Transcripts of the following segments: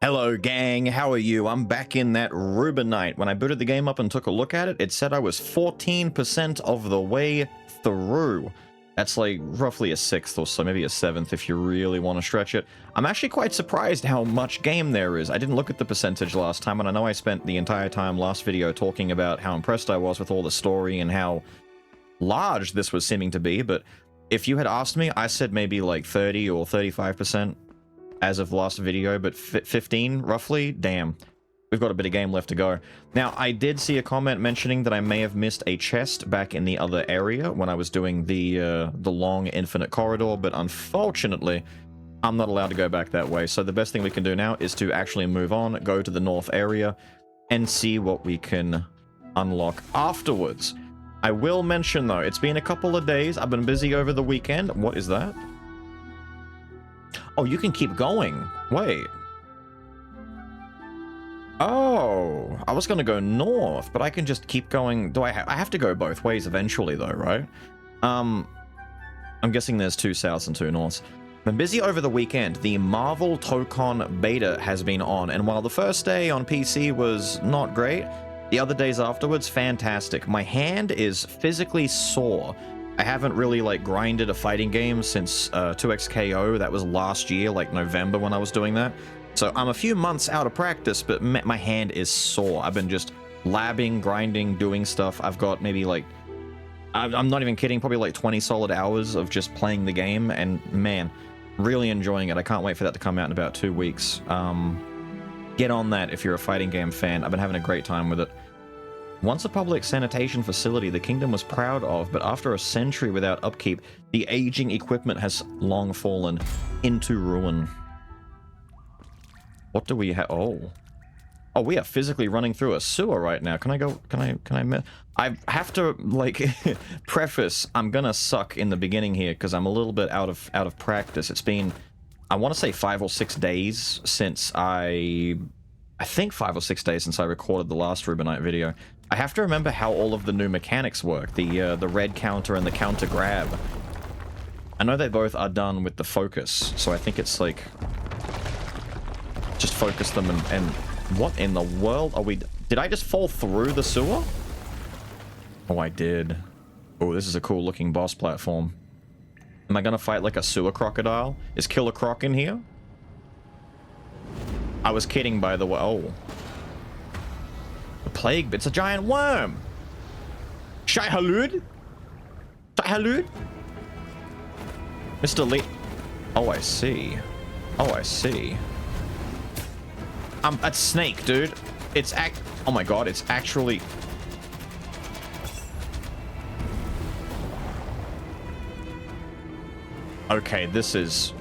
Hello gang, how are you? I'm back in that Rubinite. When I booted the game up and took a look at it, it said I was 14% of the way through. That's like roughly a sixth or so, maybe a seventh if you really want to stretch it. I'm actually quite surprised how much game there is. I didn't look at the percentage last time, and I know I spent the entire time last video talking about how impressed I was with all the story and how large this was seeming to be, but if you had asked me, I said maybe like 30 or 35%. As of last video, but 15 roughly. Damn, we've got a bit of game left to go. Now, I did see a comment mentioning that I may have missed a chest back in the other area when I was doing the long infinite corridor, but unfortunately, I'm not allowed to go back that way. So the best thing we can do now is to actually move on, go to the north area, and see what we can unlock afterwards. I will mention though, it's been a couple of days. I've been busy over the weekend. What is that? Oh, you can keep going. Wait. Oh, I was going to go north, but I can just keep going. Do I have to go both ways eventually, though, right? I'm guessing there's 2 souths and 2 norths. Been busy over the weekend. The Marvel Tokon beta has been on, and while the first day on PC was not great, the other days afterwards, fantastic. My hand is physically sore. I haven't really, like, grinded a fighting game since 2XKO. That was last year, like November when I was doing that. So I'm a few months out of practice, but my hand is sore. I've been just labbing, grinding, doing stuff. I've got maybe, like, I'm not even kidding, probably like 20 solid hours of just playing the game, and man, really enjoying it. I can't wait for that to come out in about 2 weeks. Get on that if you're a fighting game fan. I've been having a great time with it. Once a public sanitation facility the kingdom was proud of, but after a century without upkeep, the aging equipment has long fallen into ruin. What do we have? Oh, we are physically running through a sewer right now. Can I go? Can I have to, like, preface, I'm gonna suck in the beginning here because I'm a little bit out of practice. It's been, I want to say 5 or 6 days since I think 5 or 6 days since I recorded the last Rubinite video. I have to remember how all of the new mechanics work, the red counter and the counter grab. I know they both are done with the focus, so I think it's like, just focus them and what in the world are we, did I just fall through the sewer? Oh, I did. Oh, this is a cool looking boss platform. Am I gonna fight like a sewer crocodile? Is Killer Croc in here? I was kidding, by the way. Oh. The plague, it's a giant worm. Shai Halud? Shai Halud? Mr. Lee. Oh, I see. Oh, I see. That's Snake, dude. It's oh my god, it's actually... Okay, this is...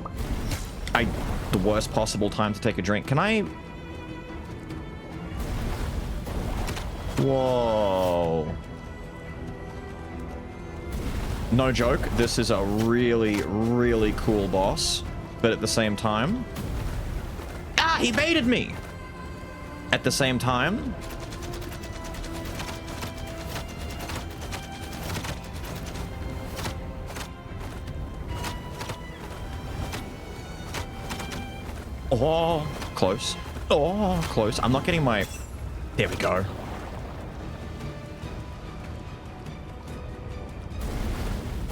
the worst possible time to take a drink. Can I... Whoa. No joke, this is a really, really cool boss. But at the same time... Ah, he baited me! At the same time... Oh, close. Oh, close. I'm not getting my... There we go.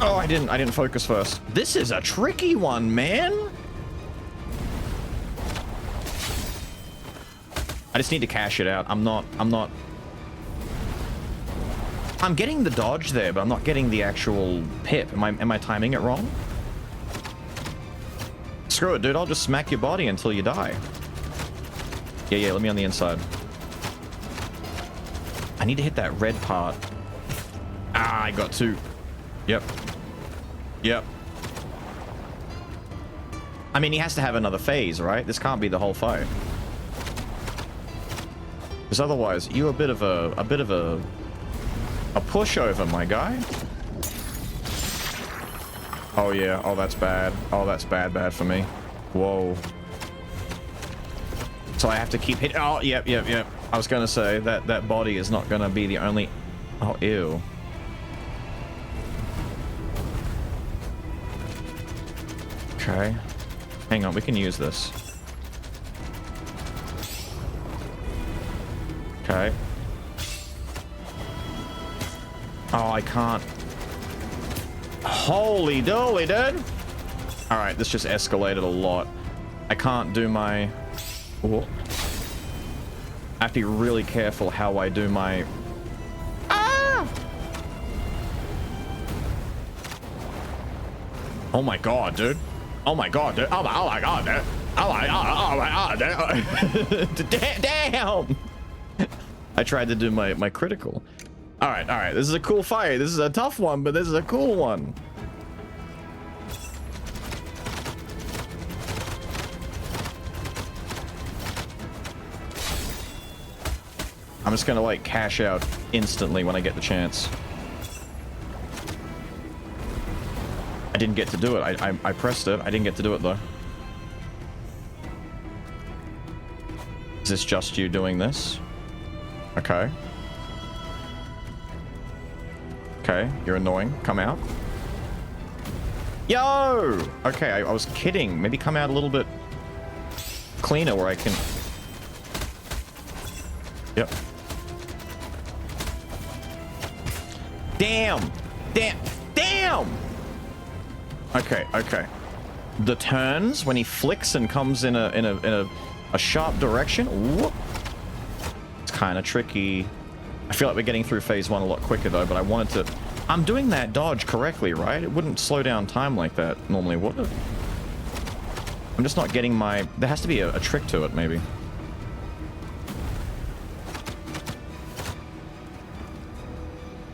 Oh, I didn't focus first. This is a tricky one, man. I just need to cash it out. I'm getting the dodge there, but I'm not getting the actual pip. Am I timing it wrong? Screw it, dude. I'll just smack your body until you die. Yeah, let me on the inside. I need to hit that red part. Ah, I got 2. Yep. I mean, he has to have another phase, right? This can't be the whole fight. Because otherwise, you're a bit of a pushover, my guy. Oh yeah, oh that's bad. Oh, that's bad for me. Whoa. So I have to keep hitting. Oh, yep. I was gonna say that body is not gonna be the only... Oh, ew. Okay. Hang on, we can use this. Okay. Oh, I can't. Holy dolly, dude. All right, this just escalated a lot. I can't do my... Ooh. I have to be really careful how I do my... Ah! Oh my god, dude. Oh my god, dude. Oh my god, dude. Oh my god, dude. Damn! I tried to do my critical. All right. This is a cool fight. This is a tough one, but this is a cool one. I'm just gonna like cash out instantly when I get the chance. I didn't get to do it. I pressed it. I didn't get to do it though. Is this just you doing this? Okay. Okay, you're annoying. Come out. Yo! Okay, I was kidding. Maybe come out a little bit cleaner where I can... Yep. Damn! Damn! Okay. The turns when he flicks and comes in a sharp direction. Whoop. It's kind of tricky. I feel like we're getting through phase 1 a lot quicker though, but I wanted to... I'm doing that dodge correctly, right? It wouldn't slow down time like that normally, would it? I'm just not getting my... There has to be a trick to it, maybe.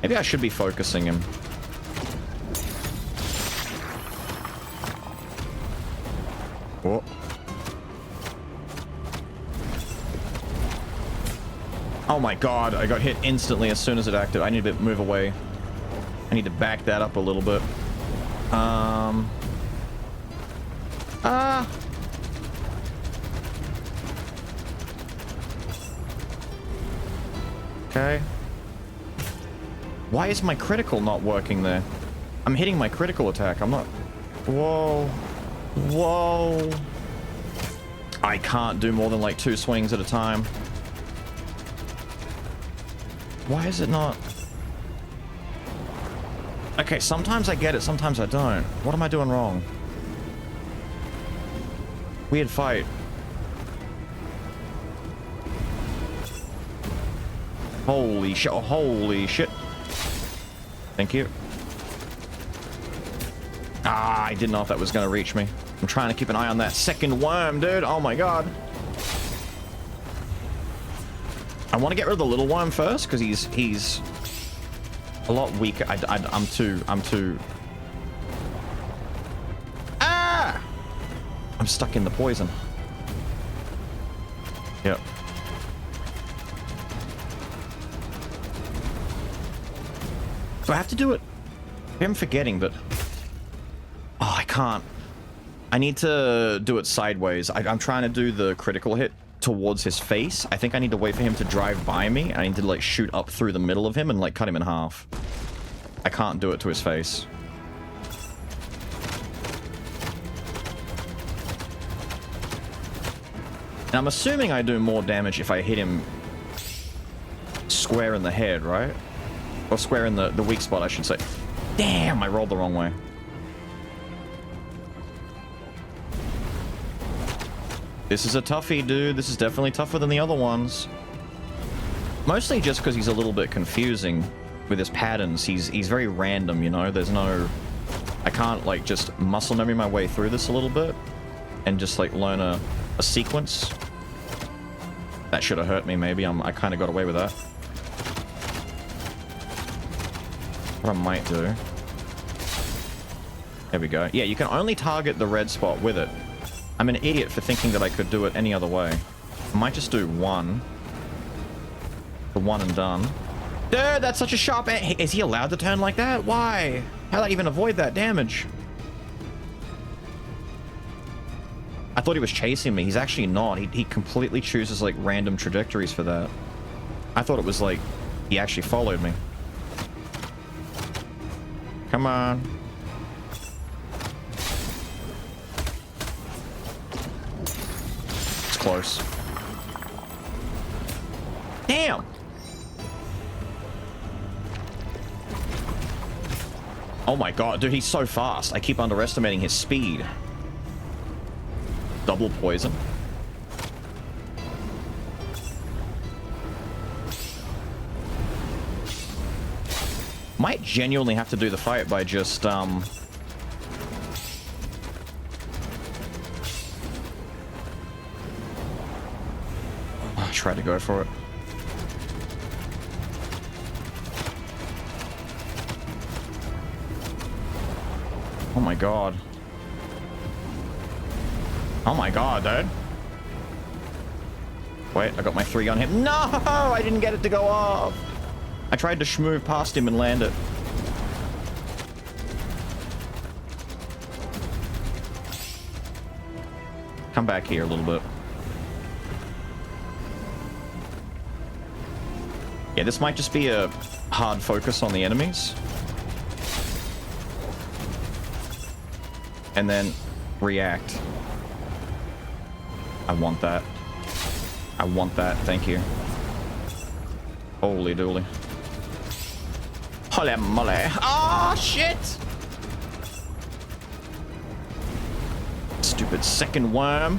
Maybe I should be focusing him. Oh. Oh my god, I got hit instantly as soon as it acted. I need to move away. I need to back that up a little bit. Okay. Why is my critical not working there? I'm hitting my critical attack. I'm not... Whoa. Whoa. I can't do more than like 2 swings at a time. Why is it not... Okay, sometimes I get it, sometimes I don't. What am I doing wrong? Weird fight. Holy shit, holy shit. Thank you. Ah, I didn't know if that was going to reach me. I'm trying to keep an eye on that second worm, dude. Oh my god. I want to get rid of the little worm first because he's a lot weaker. I'm too. Ah! I'm stuck in the poison. Yep. Do I have to do it? I'm forgetting, but... Oh, I can't. I need to do it sideways. I'm trying to do the critical hit towards his face. I think I need to wait for him to drive by me. I need to, like, shoot up through the middle of him and, like, cut him in half. I can't do it to his face. And I'm assuming I do more damage if I hit him square in the head, right? Or square in the weak spot, I should say. Damn, I rolled the wrong way. This is a toughie, dude. This is definitely tougher than the other ones. Mostly just because he's a little bit confusing with his patterns. He's very random, you know? There's no... I can't, like, just muscle memory my way through this a little bit and just, like, learn a sequence. That should have hurt me, maybe. I kind of got away with that. What I might do... There we go. Yeah, you can only target the red spot with it. I'm an idiot for thinking that I could do it any other way. I might just do one. The one and done. Dude, that's such a sharp... Is he allowed to turn like that? Why? How did I even avoid that damage? I thought he was chasing me. He's actually not. He completely chooses, like, random trajectories for that. I thought it was, like, he actually followed me. Come on. close. Damn! Oh my god, dude, he's so fast. I keep underestimating his speed. Double poison. Might genuinely have to do the fight by just, I tried to go for it. Oh my god. Oh my god, dude. Wait, I got my 3-gun hit. No! I didn't get it to go off. I tried to schmooze past him and land it. Come back here a little bit. Yeah, this might just be a hard focus on the enemies. And then react. I want that. I want that. Thank you. Holy dooly. Holy moly. Oh, shit! Stupid second worm.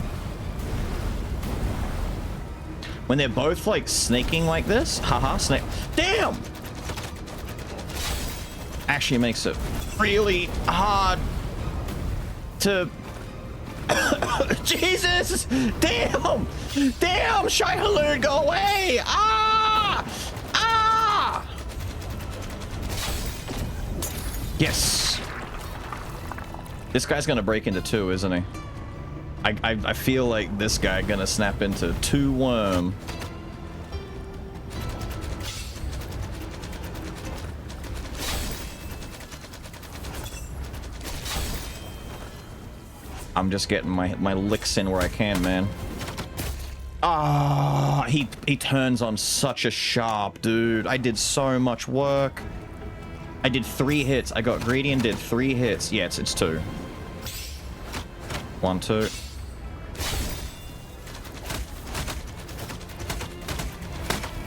When they're both, like, snaking like this. Haha, snake. Damn! Actually makes it really hard to... Jesus! Damn! Damn! Shy Halloon, go away! Ah! Ah! Yes! This guy's gonna break into 2, isn't he? I feel like this guy gonna snap into 2 worm. I'm just getting my licks in where I can, man. Ah, he turns on such a sharp, dude. I did so much work. I did 3 hits. I got greedy and did 3 hits. Yeah, it's 2. 1, 2.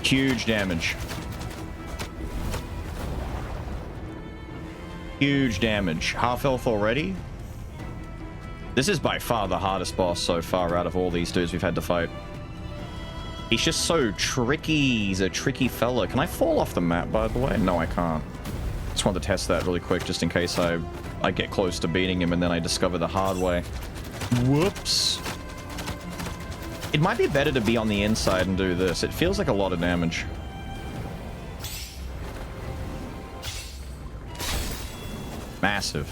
Huge damage. Huge damage. Half health already. This is by far the hardest boss so far out of all these dudes we've had to fight. He's just so tricky. He's a tricky fella. Can I fall off the map, by the way? No, I can't. Just wanted to test that really quick, just in case I get close to beating him and then I discover the hard way. Whoops. It might be better to be on the inside and do this. It feels like a lot of damage. Massive.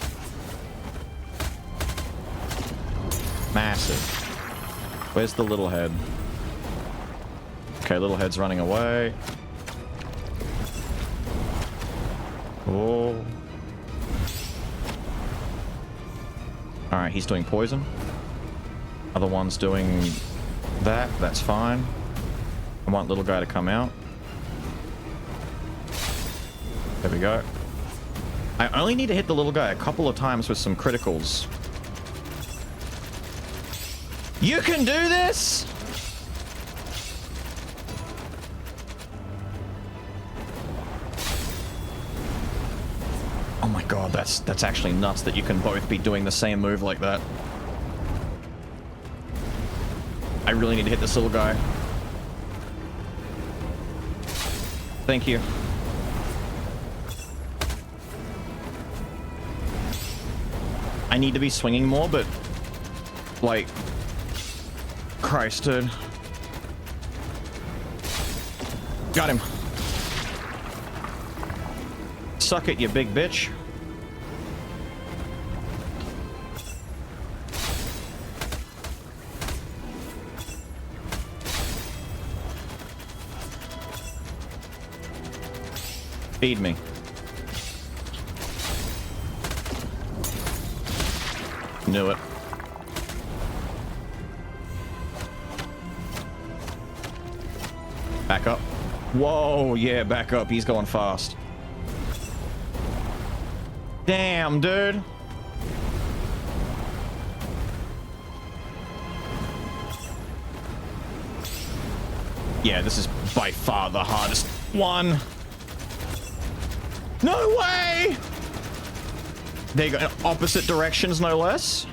Massive. Where's the little head? Okay, little head's running away. Oh. Alright, he's doing poison. Other one's doing that. That's fine. I want little guy to come out. There we go. I only need to hit the little guy a couple of times with some criticals. You can do this! Oh my god, that's actually nuts that you can both be doing the same move like that. I really need to hit this little guy. Thank you. I need to be swinging more, but like, Christ, dude. Got him. Suck it, you big bitch. Feed me. Knew it. Back up. Whoa, yeah, back up. He's going fast. Damn, dude. Yeah, this is by far the hardest one. No way! There you go, in opposite directions, no less.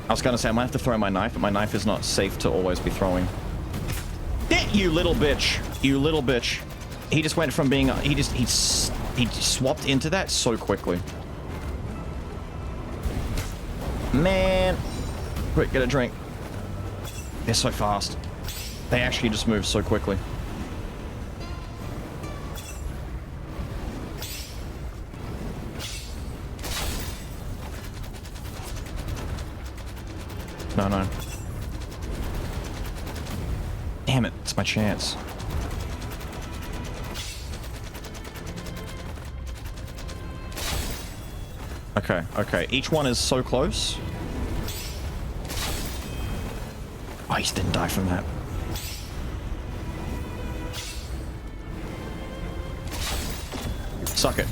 I was gonna say I might have to throw my knife, but my knife is not safe to always be throwing. You little bitch! You little bitch! He just went from being he swapped into that so quickly. Man, quick, get a drink. They're so fast. They actually just move so quickly. No. Damn it, it's my chance. Okay. Each one is so close. Oh, he didn't die from that. Suck it.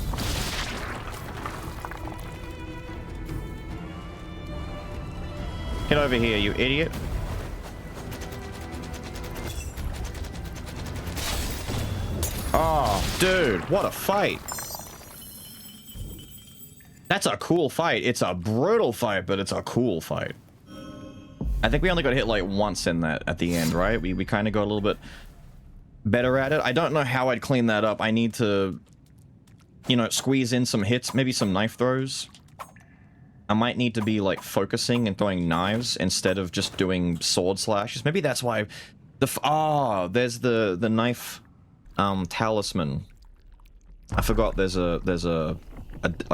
Get over here, you idiot. Oh, dude, what a fight. That's a cool fight. It's a brutal fight, but it's a cool fight. I think we only got hit like once in that at the end, right? We kind of got a little bit better at it. I don't know how I'd clean that up. I need to, you know, squeeze in some hits, maybe some knife throws. I might need to be like focusing and throwing knives instead of just doing sword slashes. Maybe that's why there's the knife talisman. I forgot there's a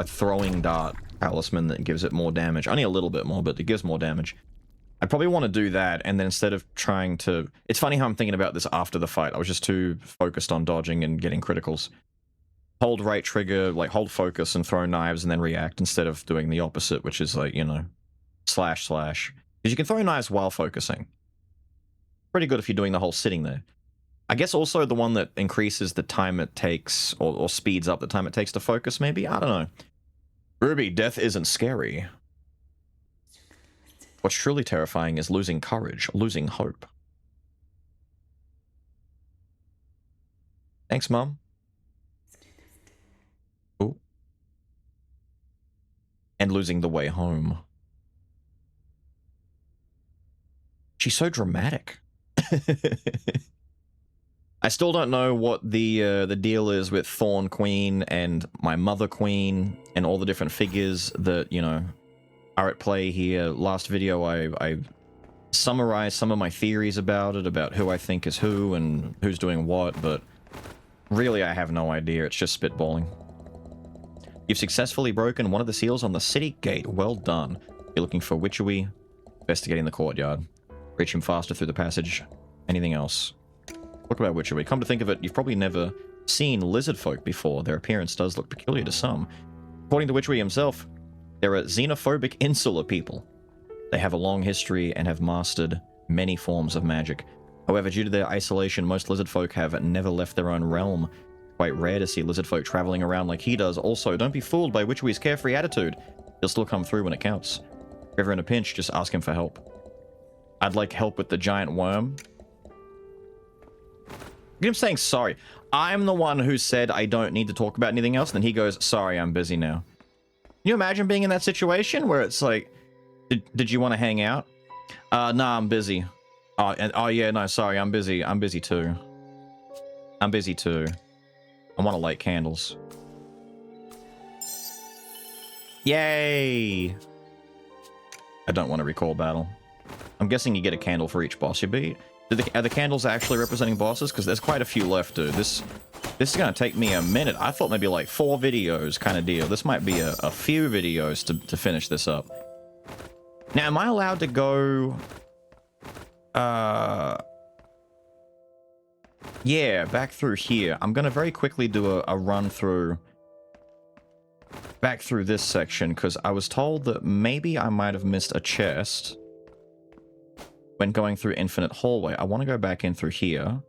throwing dart talisman that gives it more damage. Only a little bit more, but it gives more damage. I probably want to do that, and then instead of trying to... It's funny how I'm thinking about this after the fight. I was just too focused on dodging and getting criticals. Hold right trigger, like hold focus and throw knives and then react instead of doing the opposite, which is like, you know, slash. Because you can throw knives while focusing. Pretty good if you're doing the whole sitting there. I guess also the one that increases the time it takes, or speeds up the time it takes to focus, maybe? I don't know. Ruby, death isn't scary. What's truly terrifying is losing courage, losing hope. Thanks, Mum. Ooh. And losing the way home. She's so dramatic. I still don't know what the deal is with Thorn Queen and my Mother Queen and all the different figures that, you know, are at play here. Last video I summarized some of my theories about it, about who I think is who and who's doing what, but really I have no idea. It's just spitballing. You've successfully broken one of the seals on the city gate. Well done. You're looking for Witchery. Investigating the courtyard. Reach him faster through the passage. Anything else? What about Witchery? Come to think of it, you've probably never seen lizard folk before. Their appearance does look peculiar to some. According to Witchery himself, they're a xenophobic insular people. They have a long history and have mastered many forms of magic. However, due to their isolation, most lizard folk have never left their own realm. Quite rare to see lizard folk traveling around like he does. Also, don't be fooled by Witchery's carefree attitude. He'll still come through when it counts. If ever in a pinch, just ask him for help. I'd like help with the giant worm. I'm saying sorry. I'm the one who said I don't need to talk about anything else, and then he goes, sorry, I'm busy now. Can you imagine being in that situation where it's like, did you want to hang out? Nah, I'm busy. Oh yeah, no, sorry, I'm busy. I'm busy too. I'm busy too. I want to light candles. Yay! I don't want to recall battle. I'm guessing you get a candle for each boss you beat. Are the candles actually representing bosses? Because there's quite a few left, dude. This is going to take me a minute. I thought maybe like 4 videos kind of deal. This might be a few videos to finish this up. Now, am I allowed to go... Yeah, back through here. I'm going to very quickly do a run through... Back through this section, because I was told that maybe I might have missed a chest... when going through Infinite Hallway. I want to go back in through here.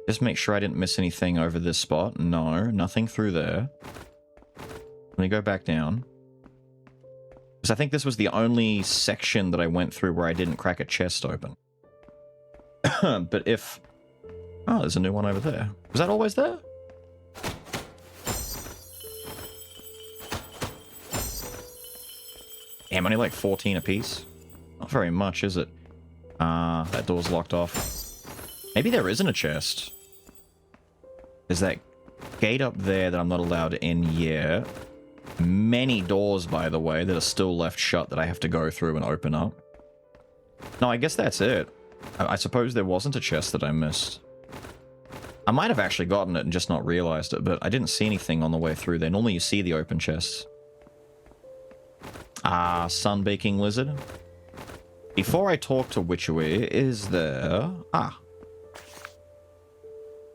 Just make sure I didn't miss anything over this spot. No, nothing through there. Let me go back down. Because I think this was the only section that I went through where I didn't crack a chest open. But if... Oh, there's a new one over there. Was that always there? Damn, only like 14 apiece. Not very much, is it? That door's locked off. Maybe there isn't a chest. There's that gate up there that I'm not allowed in yet. Many doors, by the way, that are still left shut that I have to go through and open up. No, I guess that's it. I suppose there wasn't a chest that I missed. I might have actually gotten it and just not realized it, but I didn't see anything on the way through there. Normally you see the open chests. Ah, sun-baking lizard. Before I talk to Witchery, is there... Ah.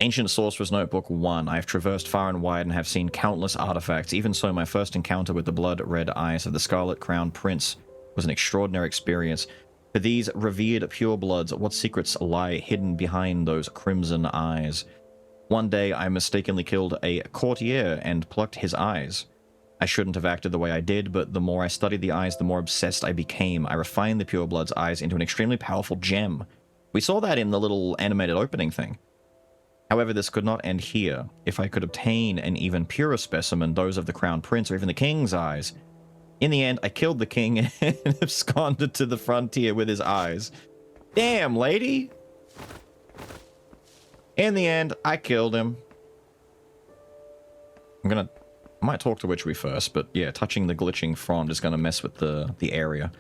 Ancient Sorcerer's Notebook 1. I have traversed far and wide and have seen countless artifacts. Even so, my first encounter with the blood-red eyes of the Scarlet Crown Prince was an extraordinary experience. For these revered purebloods, what secrets lie hidden behind those crimson eyes? One day, I mistakenly killed a courtier and plucked his eyes. I shouldn't have acted the way I did, but the more I studied the eyes, the more obsessed I became. I refined the pureblood's eyes into an extremely powerful gem. We saw that in the little animated opening thing. However, this could not end here. If I could obtain an even purer specimen, those of the Crown Prince or even the King's eyes. In the end, I killed the King and absconded to the frontier with his eyes. Damn, lady! In the end, I killed him. I might talk to Witchery first, but yeah, touching the glitching frond is going to mess with the area.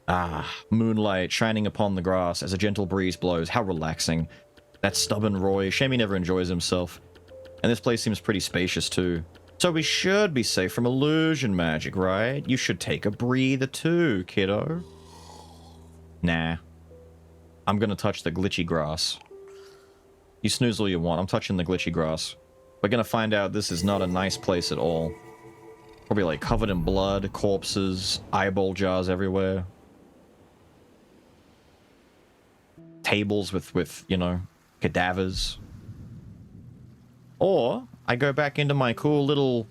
Ah, moonlight shining upon the grass as a gentle breeze blows. How relaxing. That stubborn Roy. Shame he never enjoys himself. And this place seems pretty spacious too. So we should be safe from illusion magic, right? You should take a breather too, kiddo. Nah. I'm going to touch the glitchy grass. You snooze all you want. I'm touching the glitchy grass. We're gonna find out this is not a nice place at all. Probably like covered in blood, corpses, eyeball jars everywhere. Tables with you know, cadavers. Or I go back into my cool little,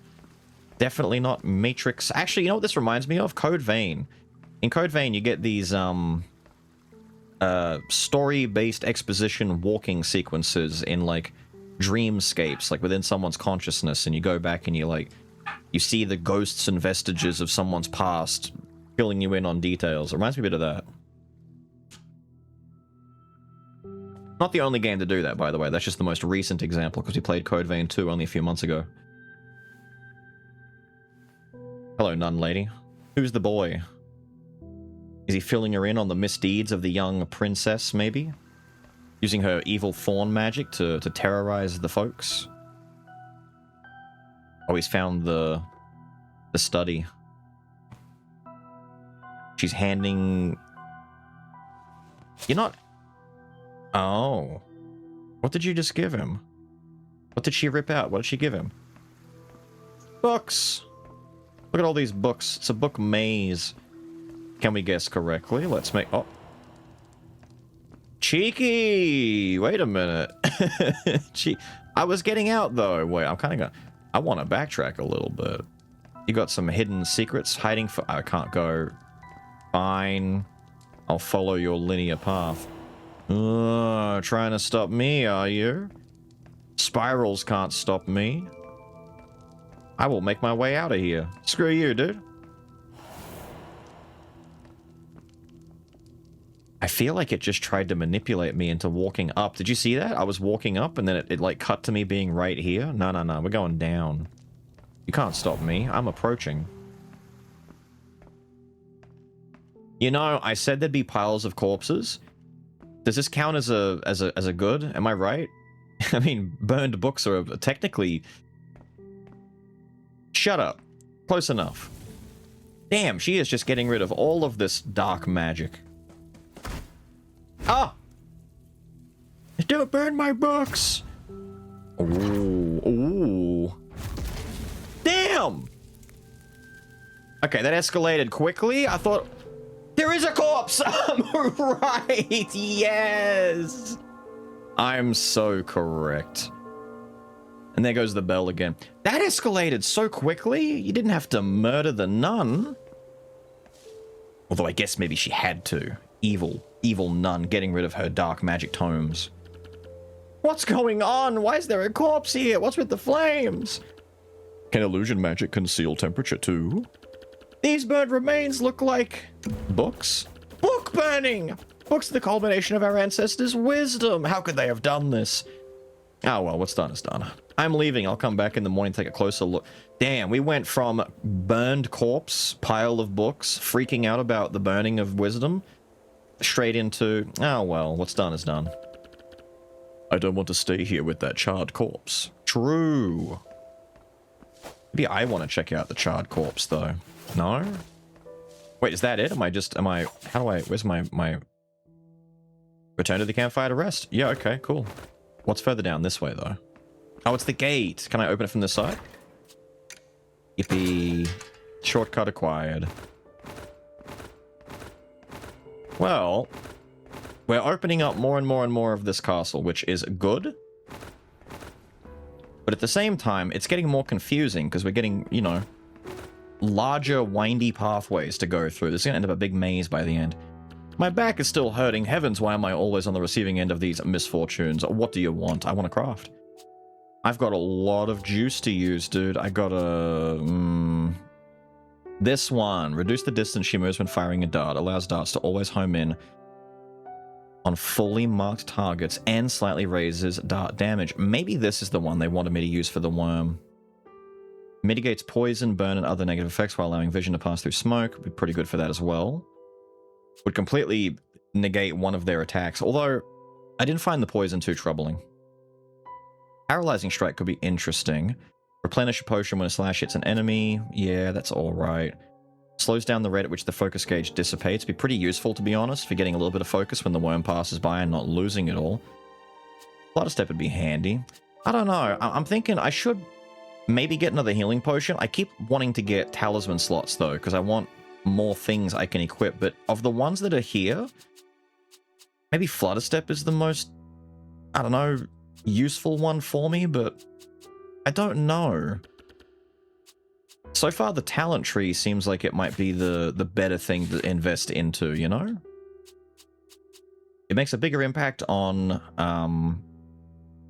definitely not Matrix. Actually, you know what this reminds me of? Code Vein. In Code Vein, you get these story-based exposition walking sequences in like dreamscapes, like within someone's consciousness, and you go back and you see the ghosts and vestiges of someone's past filling you in on details. It reminds me a bit of that. Not the only game to do that, by the way. That's just the most recent example, because we played Code Vein 2 only a few months ago. Hello, nun lady. Who's the boy? Is he filling her in on the misdeeds of the young princess, maybe? Using her evil fawn magic to terrorize the folks? Oh, he's found the study. She's handing... You're not... Oh. What did you just give him? What did she rip out? What did she give him? Books! Look at all these books. It's a book maze. Can we guess correctly? Let's make... Oh. Cheeky! Wait a minute. I was getting out, though. Wait, I'm kind of gonna... I want to backtrack a little bit. You got some hidden secrets hiding for... I can't go. Fine. I'll follow your linear path. Trying to stop me, are you? Spirals can't stop me. I will make my way out of here. Screw you, dude. I feel like it just tried to manipulate me into walking up. Did you see that? I was walking up and then it like cut to me being right here. No, no, no. We're going down. You can't stop me. I'm approaching. You know, I said there'd be piles of corpses. Does this count as a good? Am I right? I mean, burned books are technically... Shut up. Close enough. Damn, she is just getting rid of all of this dark magic. Ah! Don't burn my books! Ooh, ooh. Damn! Okay, that escalated quickly. I thought... There is a corpse! Right! Yes! I'm so correct. And there goes the bell again. That escalated so quickly, you didn't have to murder the nun. Although I guess maybe she had to. Evil nun getting rid of her dark magic tomes. What's going on? Why is there a corpse here? What's with the flames? Can illusion magic conceal temperature too? These burnt remains look like books. Book burning! Books are the culmination of our ancestors' wisdom. How could they have done this? Oh well, what's done is done. I'm leaving. I'll come back in the morning to take a closer look. Damn, we went from burned corpse, pile of books, freaking out about the burning of wisdom, straight into, oh well, what's done is done. I don't want to stay here with that charred corpse. True. Maybe I want to check out the charred corpse, though. No? Wait, is that it? Where's my... Return to the campfire to rest. Yeah, okay, cool. What's further down this way, though? Oh, it's the gate. Can I open it from this side? Yippee. Shortcut acquired. Well, we're opening up more and more of this castle, which is good. But at the same time, it's getting more confusing because we're getting, you know, larger, windy pathways to go through. This is going to end up a big maze by the end. My back is still hurting. Heavens, why am I always on the receiving end of these misfortunes? What do you want? I want to craft. I've got a lot of juice to use, dude. I got a... this one. Reduce the distance she moves when firing a dart. Allows darts to always home in on fully marked targets and slightly raises dart damage. Maybe this is the one they wanted me to use for the worm. Mitigates poison, burn, and other negative effects while allowing vision to pass through smoke. Would be pretty good for that as well. Would completely negate one of their attacks, although I didn't find the poison too troubling. Paralyzing Strike could be interesting. Replenish a potion when a slash hits an enemy. Yeah, that's alright. Slows down the rate at which the focus gauge dissipates. Be pretty useful, to be honest, for getting a little bit of focus when the worm passes by and not losing it all. Flutter Step would be handy. I don't know. I'm thinking I should maybe get another healing potion. I keep wanting to get talisman slots, though, because I want more things I can equip. But of the ones that are here, maybe Flutter Step is the most, I don't know, useful one for me, but I don't know. So far, the talent tree seems like it might be the better thing to invest into, you know? It makes a bigger impact on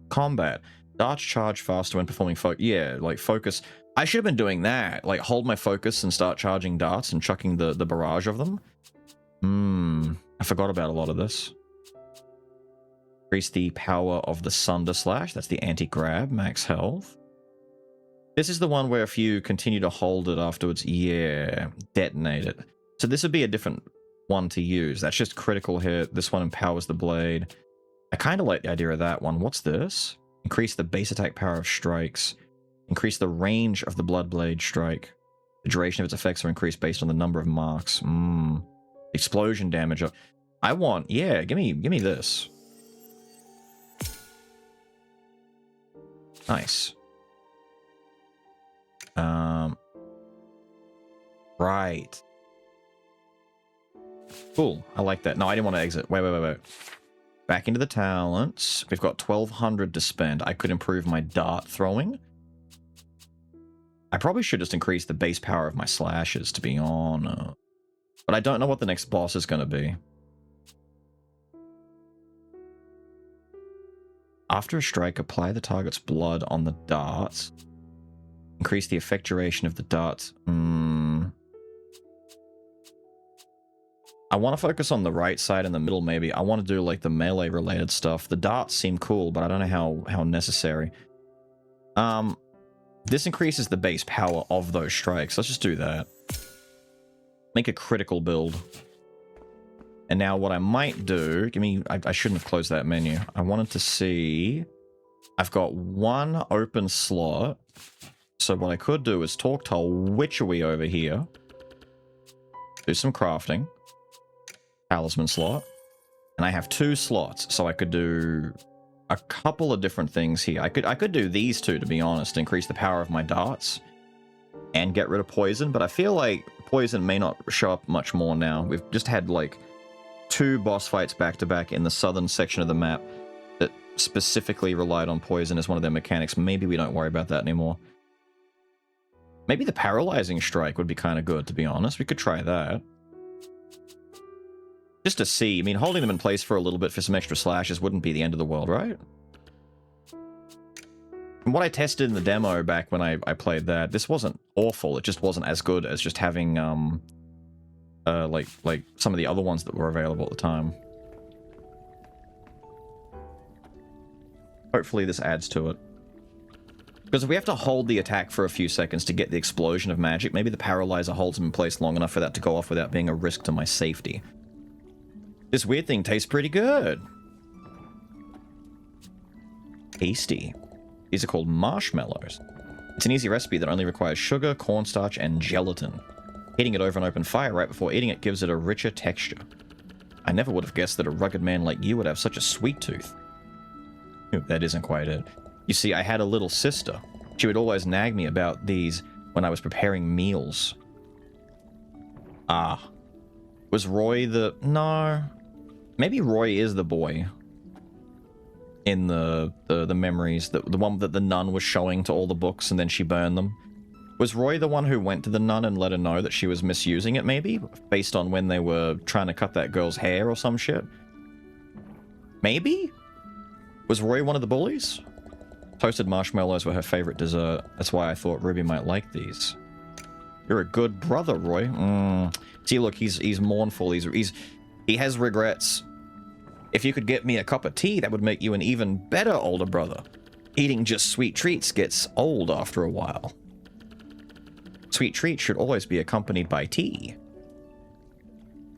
combat. Darts charge faster when performing yeah, like focus. I should have been doing that. Like, hold my focus and start charging darts and chucking the barrage of them. I forgot about a lot of this. Increase the power of the Sunder Slash. That's the anti-grab, max health. This is the one where if you continue to hold it afterwards, yeah, detonate it. So this would be a different one to use. That's just critical hit. This one empowers the blade. I kind of like the idea of that one. What's this? Increase the base attack power of strikes. Increase the range of the blood blade strike. The duration of its effects are increased based on the number of marks. Explosion damage. I want, yeah, give me this. Nice. Right. Cool. I like that. No, I didn't want to exit. Wait. Back into the talents. We've got 1,200 to spend. I could improve my dart throwing. I probably should just increase the base power of my slashes, to be honest. But I don't know what the next boss is going to be. After a strike, apply the target's blood on the darts. Increase the effect duration of the darts. I want to focus on the right side and the middle, maybe. I want to do, like, the melee-related stuff. The darts seem cool, but I don't know how necessary. This increases the base power of those strikes. Let's just do that. Make a critical build. And now what I might do... I shouldn't have closed that menu. I wanted to see... I've got one open slot. So what I could do is talk to Witchery over here. Do some crafting. Talisman slot. And I have 2 slots, so I could do a couple of different things here. I could do these 2, to be honest. Increase the power of my darts. And get rid of poison. But I feel like poison may not show up much more now. We've just had, like, 2 boss fights back-to-back in the southern section of the map that specifically relied on poison as one of their mechanics. Maybe we don't worry about that anymore. Maybe the paralyzing strike would be kind of good, to be honest. We could try that. Just to see. I mean, holding them in place for a little bit for some extra slashes wouldn't be the end of the world, right? From what I tested in the demo back when I played that, this wasn't awful. It just wasn't as good as just having, like some of the other ones that were available at the time. Hopefully this adds to it. Because if we have to hold the attack for a few seconds to get the explosion of magic, maybe the paralyzer holds him in place long enough for that to go off without being a risk to my safety. This weird thing tastes pretty good. Tasty. These are called marshmallows. It's an easy recipe that only requires sugar, cornstarch, and gelatin. Heating it over an open fire right before eating it gives it a richer texture. I never would have guessed that a rugged man like you would have such a sweet tooth. That isn't quite it. You see, I had a little sister. She would always nag me about these when I was preparing meals. Ah. Was Roy the... No. Maybe Roy is the boy. In the memories. The one that the nun was showing to all the books and then she burned them. Was Roy the one who went to the nun and let her know that she was misusing it, maybe? Based on when they were trying to cut that girl's hair or some shit? Maybe? Was Roy one of the bullies? Toasted marshmallows were her favorite dessert. That's why I thought Ruby might like these. You're a good brother, Roy. See, look, he's mournful. He has regrets. If you could get me a cup of tea, that would make you an even better older brother. Eating just sweet treats gets old after a while. Sweet treats should always be accompanied by tea.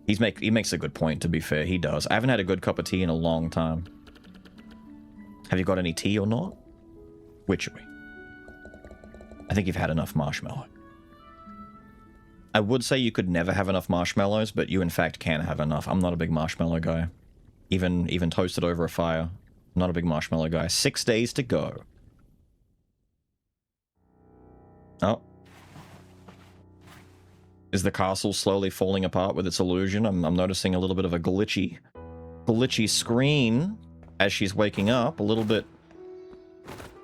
He makes a good point, to be fair. He does. I haven't had a good cup of tea in a long time. Have you got any tea or not? Witchery. I think you've had enough marshmallow. I would say you could never have enough marshmallows, but you in fact can have enough. I'm not a big marshmallow guy. Even toasted over a fire. Not a big marshmallow guy. 6 days to go. Oh. Is the castle slowly falling apart with its illusion? I'm noticing a little bit of a glitchy screen as she's waking up. A little bit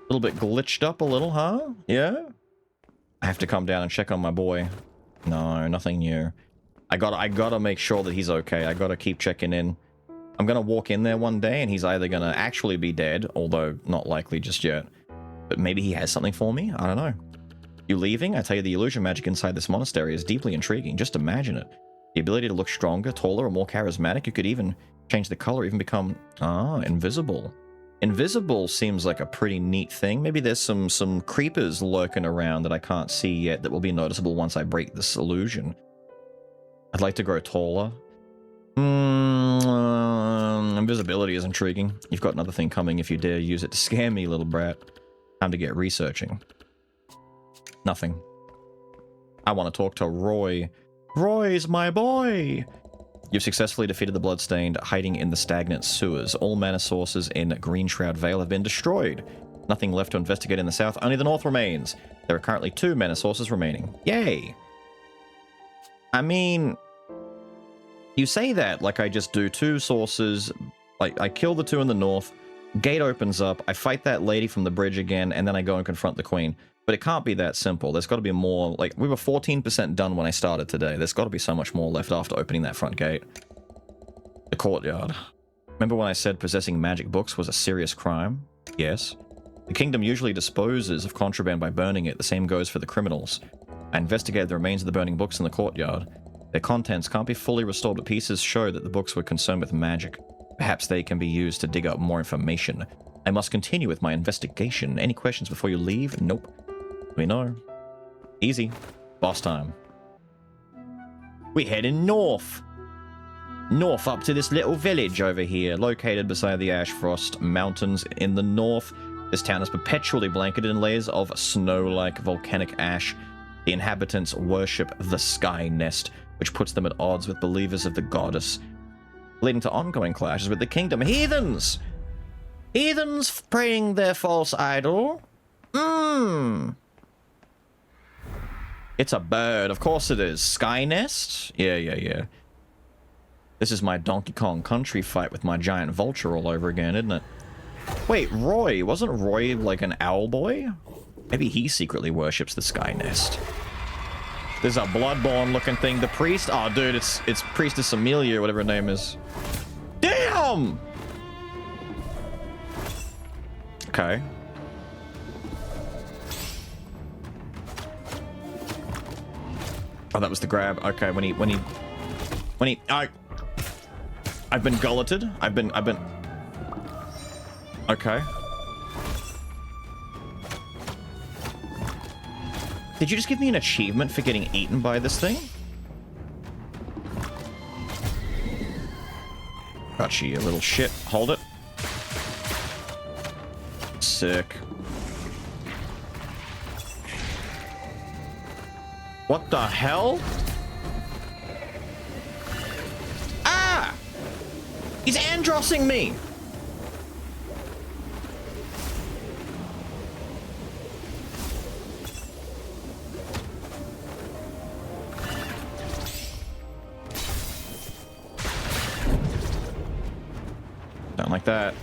glitched up a little, huh? Yeah? I have to come down and check on my boy. No, nothing new. I gotta make sure that he's okay. I gotta keep checking in. I'm gonna walk in there one day and he's either gonna actually be dead, although not likely just yet, but maybe he has something for me? I don't know. You leaving? I tell you, the illusion magic inside this monastery is deeply intriguing. Just imagine it. The ability to look stronger, taller, or more charismatic. You could even change the color, even become... invisible. Invisible seems like a pretty neat thing. Maybe there's some creepers lurking around that I can't see yet that will be noticeable once I break this illusion. I'd like to grow taller. Invisibility is intriguing. You've got another thing coming if you dare use it to scare me, little brat. Time to get researching. Nothing. I want to talk to Roy. Roy's my boy! You've successfully defeated the Bloodstained, hiding in the stagnant sewers. All mana sources in Greenshroud Vale have been destroyed. Nothing left to investigate in the south, only the north remains. There are currently 2 mana sources remaining. Yay! I mean... You say that like I just do 2 sources, like I kill the 2 in the north, gate opens up, I fight that lady from the bridge again, and then I go and confront the queen. But it can't be that simple. There's got to be more, like, we were 14% done when I started today. There's got to be so much more left after opening that front gate. The courtyard. Remember when I said possessing magic books was a serious crime? Yes. The kingdom usually disposes of contraband by burning it. The same goes for the criminals. I investigated the remains of the burning books in the courtyard. Their contents can't be fully restored, but pieces show that the books were concerned with magic. Perhaps they can be used to dig up more information. I must continue with my investigation. Any questions before you leave? Nope. We know. Easy. Boss time. We're heading north. North up to this little village over here, located beside the Ashfrost Mountains in the north. This town is perpetually blanketed in layers of snow-like volcanic ash. The inhabitants worship the Sky Nest, which puts them at odds with believers of the goddess, leading to ongoing clashes with the kingdom. Heathens! Heathens praying their false idol? It's a bird. Of course it is. Sky Nest? Yeah. This is my Donkey Kong Country fight with my giant vulture all over again, isn't it? Wait, Roy. Wasn't Roy like an owl boy? Maybe he secretly worships the Sky Nest. There's a bloodborne looking thing. The priest. Oh, dude, it's Priestess Amelia, whatever her name is. Damn. Okay. Oh, that was the grab. Okay, when he. I've been gulleted. I've been. Okay. Did you just give me an achievement for getting eaten by this thing? Gotcha, you little shit. Hold it. Sick. What the hell? Ah! He's androssing me! Don't like that.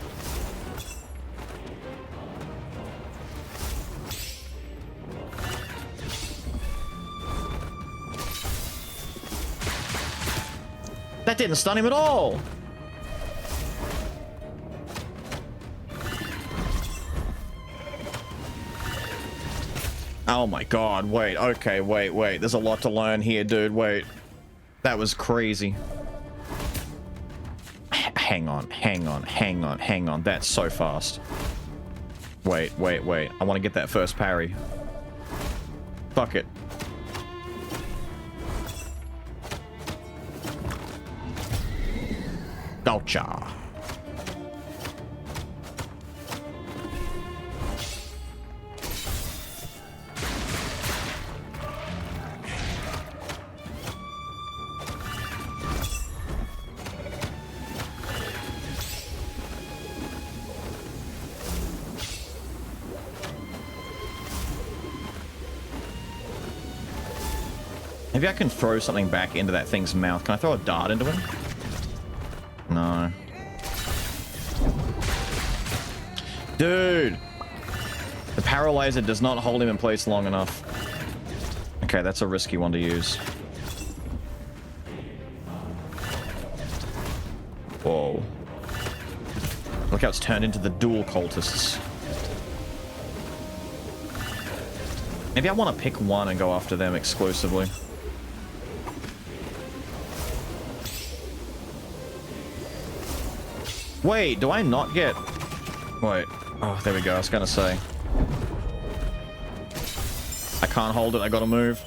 That didn't stun him at all. Oh my god, wait, okay, wait. There's a lot to learn here, dude, wait. That was crazy. Hang on. That's so fast. Wait. I want to get that first parry. Fuck it. Gotcha. Maybe I can throw something back into that thing's mouth. Can I throw a dart into him? No. Dude! The paralyzer does not hold him in place long enough. Okay, that's a risky one to use. Whoa. Look how it's turned into the dual cultists. Maybe I want to pick one and go after them exclusively. Wait, do I not get... Wait. Oh, there we go. I was gonna say. I can't hold it. I gotta move.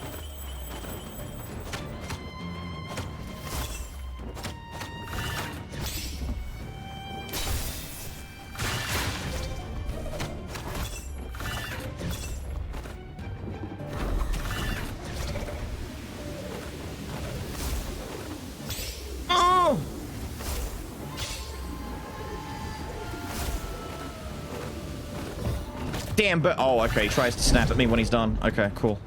Damn, but oh, okay. He tries to snap at me when he's done. Okay, cool.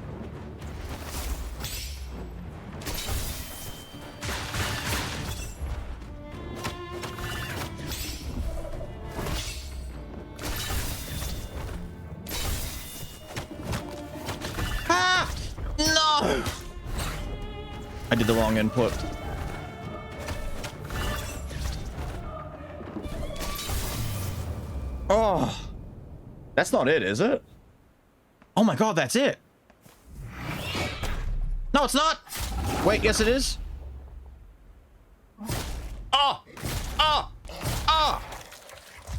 Ah! No! I did the wrong input. Oh. That's not it, is it? Oh my god, that's it. No, it's not. Wait, yes it is. Oh! Oh! Oh!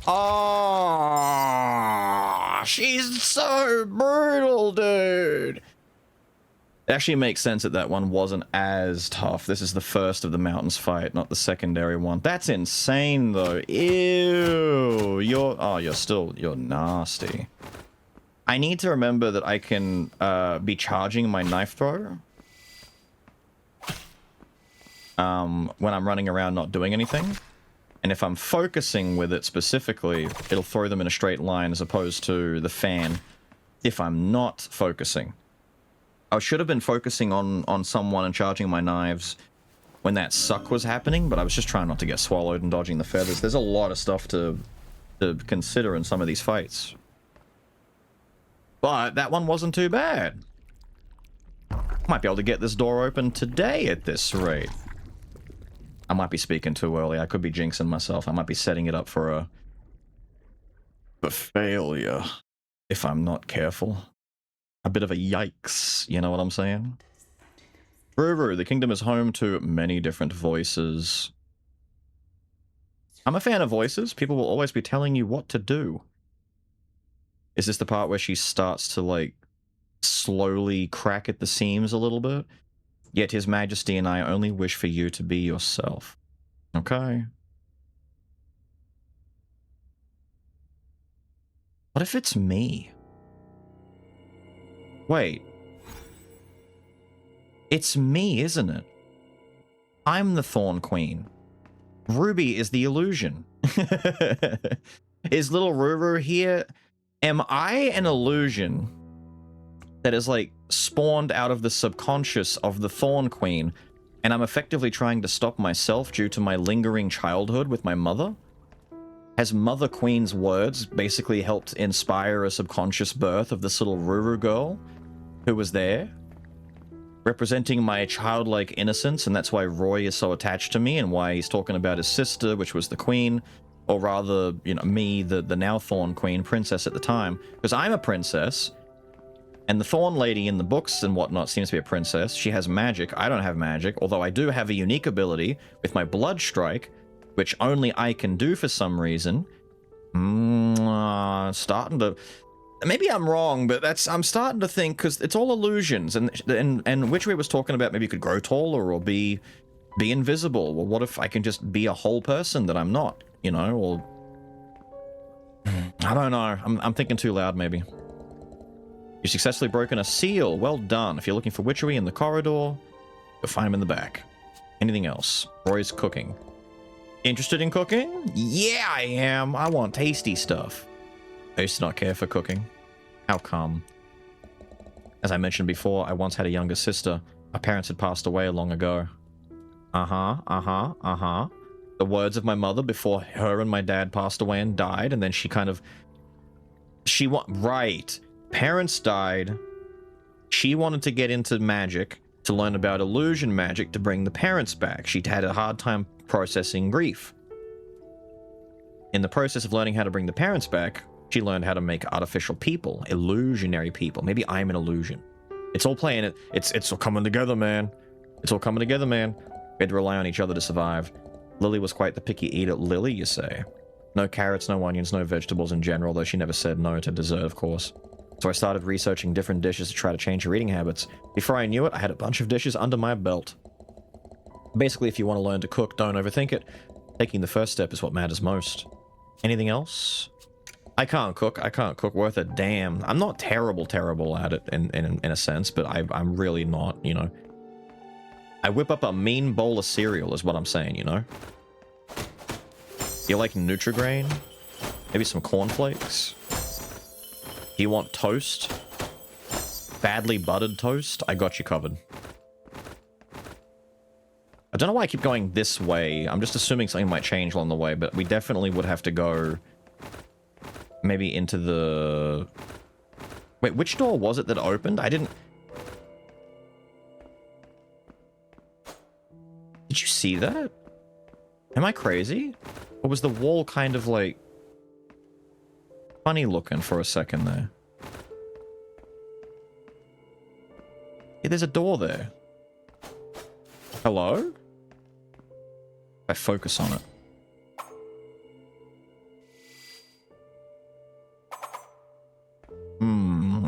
Oh! She's so brutal, dude. It actually makes sense that that one wasn't as tough. This is the first of the mountains fight, not the secondary one. That's insane, though. Ew. You're nasty. I need to remember that I can be charging my knife throw when I'm running around not doing anything. And if I'm focusing with it specifically, it'll throw them in a straight line as opposed to the fan if I'm not focusing. I should have been focusing on someone and charging my knives when that suck was happening, but I was just trying not to get swallowed and dodging the feathers. There's a lot of stuff to consider in some of these fights. But that one wasn't too bad. Might be able to get this door open today at this rate. I might be speaking too early. I could be jinxing myself. I might be setting it up for failure if I'm not careful. A bit of a yikes, you know what I'm saying? Ruru, the kingdom is home to many different voices. I'm a fan of voices. People will always be telling you what to do. Is this the part where she starts to, like, slowly crack at the seams a little bit? Yet His Majesty and I only wish for you to be yourself. Okay. What if it's me? Wait. It's me, isn't it? I'm the Thorn Queen. Ruby is the illusion. Is little Ruru here? Am I an illusion that is, like, spawned out of the subconscious of the Thorn Queen, and I'm effectively trying to stop myself due to my lingering childhood with my mother? Has Mother Queen's words basically helped inspire a subconscious birth of this little Ruru girl who was there, representing my childlike innocence, and that's why Roy is so attached to me and why he's talking about his sister, which was the queen, or rather, you know, me, the now Thorn Queen, princess at the time, because I'm a princess, and the Thorn Lady in the books and whatnot seems to be a princess. She has magic. I don't have magic, although I do have a unique ability with my Blood Strike, which only I can do for some reason. Starting to... Maybe I'm wrong, but I'm starting to think, because it's all illusions, and Witchway was talking about maybe you could grow taller or be invisible. Well, what if I can just be a whole person that I'm not, you know, or... I don't know. I'm thinking too loud, maybe. You successfully broken a seal. Well done. If you're looking for Witchery in the corridor, you'll find him in the back. Anything else? Roy's cooking. Interested in cooking? Yeah, I am. I want tasty stuff. I used to not care for cooking. How come? As I mentioned before, I once had a younger sister. My parents had passed away long ago. The words of my mother before her and my dad passed away and died, and then she kind of... Right. Parents died. She wanted to get into magic to learn about illusion magic to bring the parents back. She'd had a hard time processing grief. In the process of learning how to bring the parents back, she learned how to make artificial people, illusionary people. Maybe I'm an illusion. It's all playing it. It's all coming together, man. It's all coming together, man. We had to rely on each other to survive. Lily was quite the picky eater. Lily, you say? No carrots, no onions, no vegetables in general, though she never said no to dessert, of course. So I started researching different dishes to try to change her eating habits. Before I knew it, I had a bunch of dishes under my belt. Basically, if you want to learn to cook, don't overthink it. Taking the first step is what matters most. Anything else? I can't cook worth a damn. I'm not terrible at it in a sense, but I'm really not, you know. I whip up a mean bowl of cereal is what I'm saying, you know. You like Nutri-Grain? Maybe some cornflakes? Do you want toast? Badly buttered toast? I got you covered. I don't know why I keep going this way. I'm just assuming something might change along the way, but we definitely would have to go... maybe into the... Wait, which door was it that opened? I didn't... Did you see that? Am I crazy? Or was the wall kind of like... funny looking for a second there? Yeah, there's a door there. Hello? I focus on it.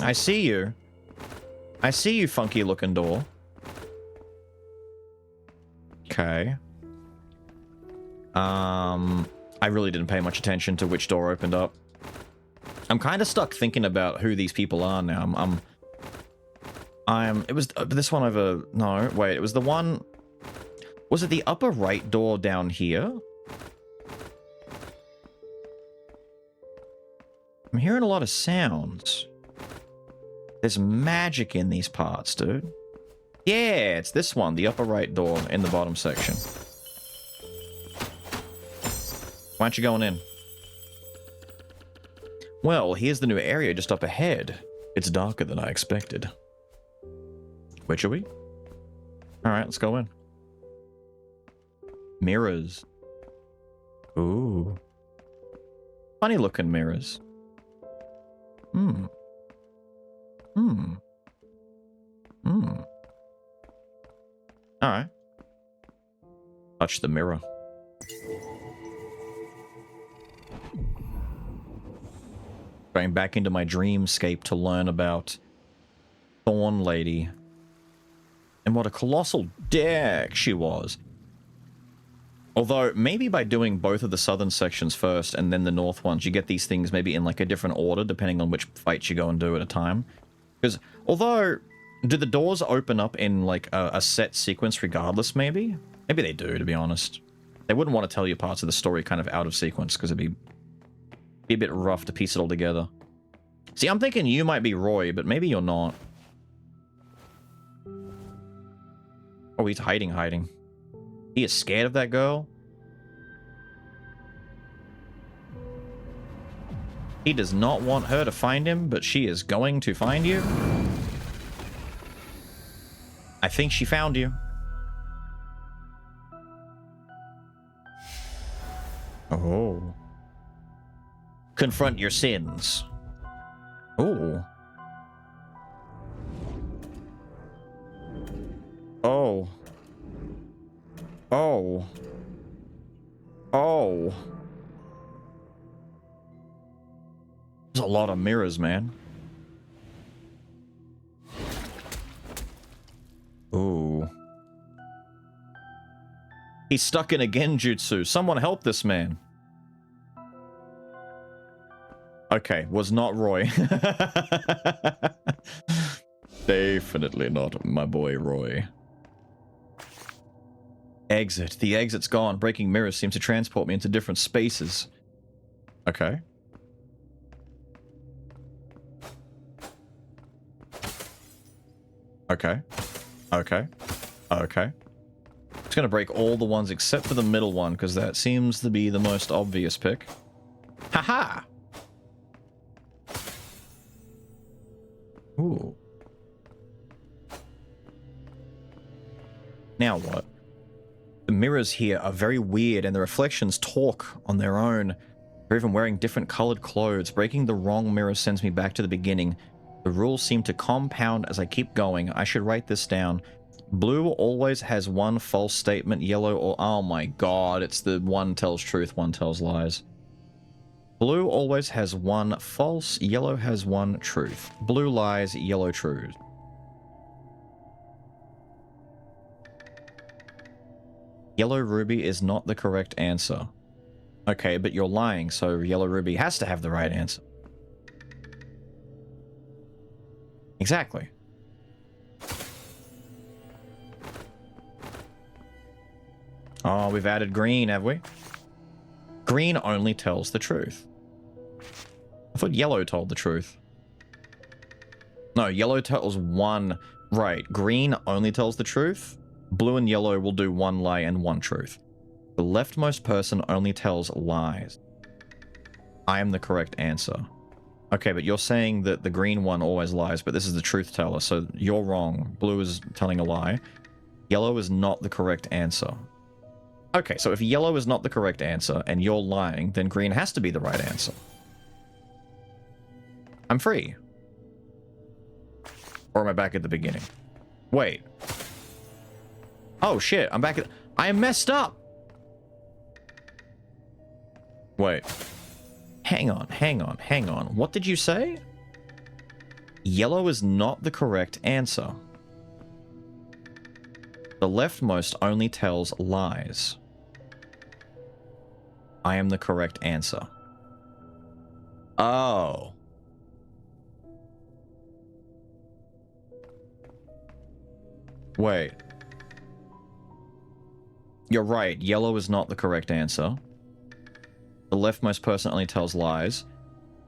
I see you. I see you, funky looking door. Okay. I really didn't pay much attention to which door opened up. I'm kind of stuck thinking about who these people are now. It was this one over... No, wait, it was the one... Was it the upper right door down here? I'm hearing a lot of sounds. There's magic in these parts, dude. Yeah, it's this one, the upper right door in the bottom section. Why aren't you going in? Well, here's the new area just up ahead. It's darker than I expected. Where should we? Alright, let's go in. Mirrors. Ooh. Funny looking mirrors. Hmm. Hmm. Hmm. Alright. Touch the mirror. Going back into my dreamscape to learn about Thorn Lady. And what a colossal dick she was. Although, maybe by doing both of the southern sections first and then the north ones, you get these things maybe in like a different order, depending on which fights you go and do at a time. Because, although, do the doors open up in like a set sequence regardless, maybe? Maybe they do, to be honest. They wouldn't want to tell you parts of the story kind of out of sequence, because it'd be a bit rough to piece it all together. See, I'm thinking you might be Roy, but maybe you're not. Oh, he's hiding. He is scared of that girl? He does not want her to find him, but she is going to find you. I think she found you. Oh. Confront your sins. Oh. Oh. Oh. Oh. There's a lot of mirrors, man. Ooh. He's stuck in a genjutsu. Someone help this man. Okay, was not Roy. Definitely not my boy Roy. Exit. The exit's gone. Breaking mirrors seem to transport me into different spaces. Okay. Okay. Okay. Okay. Just gonna break all the ones except for the middle one, because that seems to be the most obvious pick. Haha! Ooh. Now what? The mirrors here are very weird, and the reflections talk on their own. They're even wearing different colored clothes. Breaking the wrong mirror sends me back to the beginning. The rules seem to compound as I keep going. I should write this down. Blue always has one false statement. Yellow or... Oh my god, it's the one tells truth, one tells lies. Blue always has one false. Yellow has one truth. Blue lies, yellow true. Yellow ruby is not the correct answer. Okay, but you're lying, so yellow ruby has to have the right answer. Exactly. Oh, we've added green, have we? Green only tells the truth. I thought yellow told the truth. No, yellow tells one. Right, green only tells the truth. Blue and yellow will do one lie and one truth. The leftmost person only tells lies. I am the correct answer. Okay, but you're saying that the green one always lies, but this is the truth teller, so you're wrong. Blue is telling a lie. Yellow is not the correct answer. Okay, so if yellow is not the correct answer and you're lying, then green has to be the right answer. I'm free. Or am I back at the beginning? Wait. Oh shit, I'm back at... I am messed up! Wait. Hang on. What did you say? Yellow is not the correct answer. The leftmost only tells lies. I am the correct answer. Oh. Wait. You're right. Yellow is not the correct answer. The leftmost person only tells lies.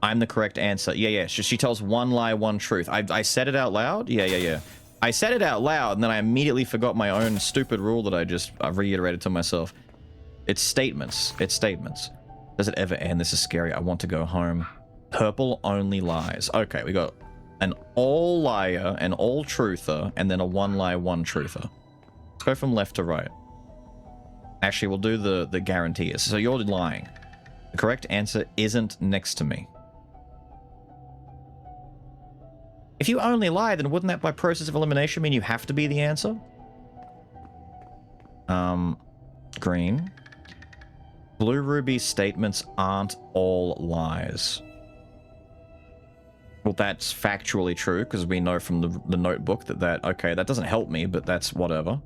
I'm the correct answer. Yeah. She tells one lie, one truth. I said it out loud? Yeah. I said it out loud, and then I immediately forgot my own stupid rule that I reiterated to myself. It's statements. Does it ever end? This is scary. I want to go home. Purple only lies. Okay, we got an all liar, an all truther, and then a one lie, one truther. Let's go from left to right. Actually, we'll do the guarantees. So you're lying. The correct answer isn't next to me. If you only lie, then wouldn't that by process of elimination mean you have to be the answer? Green. Blue Ruby's statements aren't all lies. Well, that's factually true, because we know from the notebook that, okay, that doesn't help me, but that's whatever.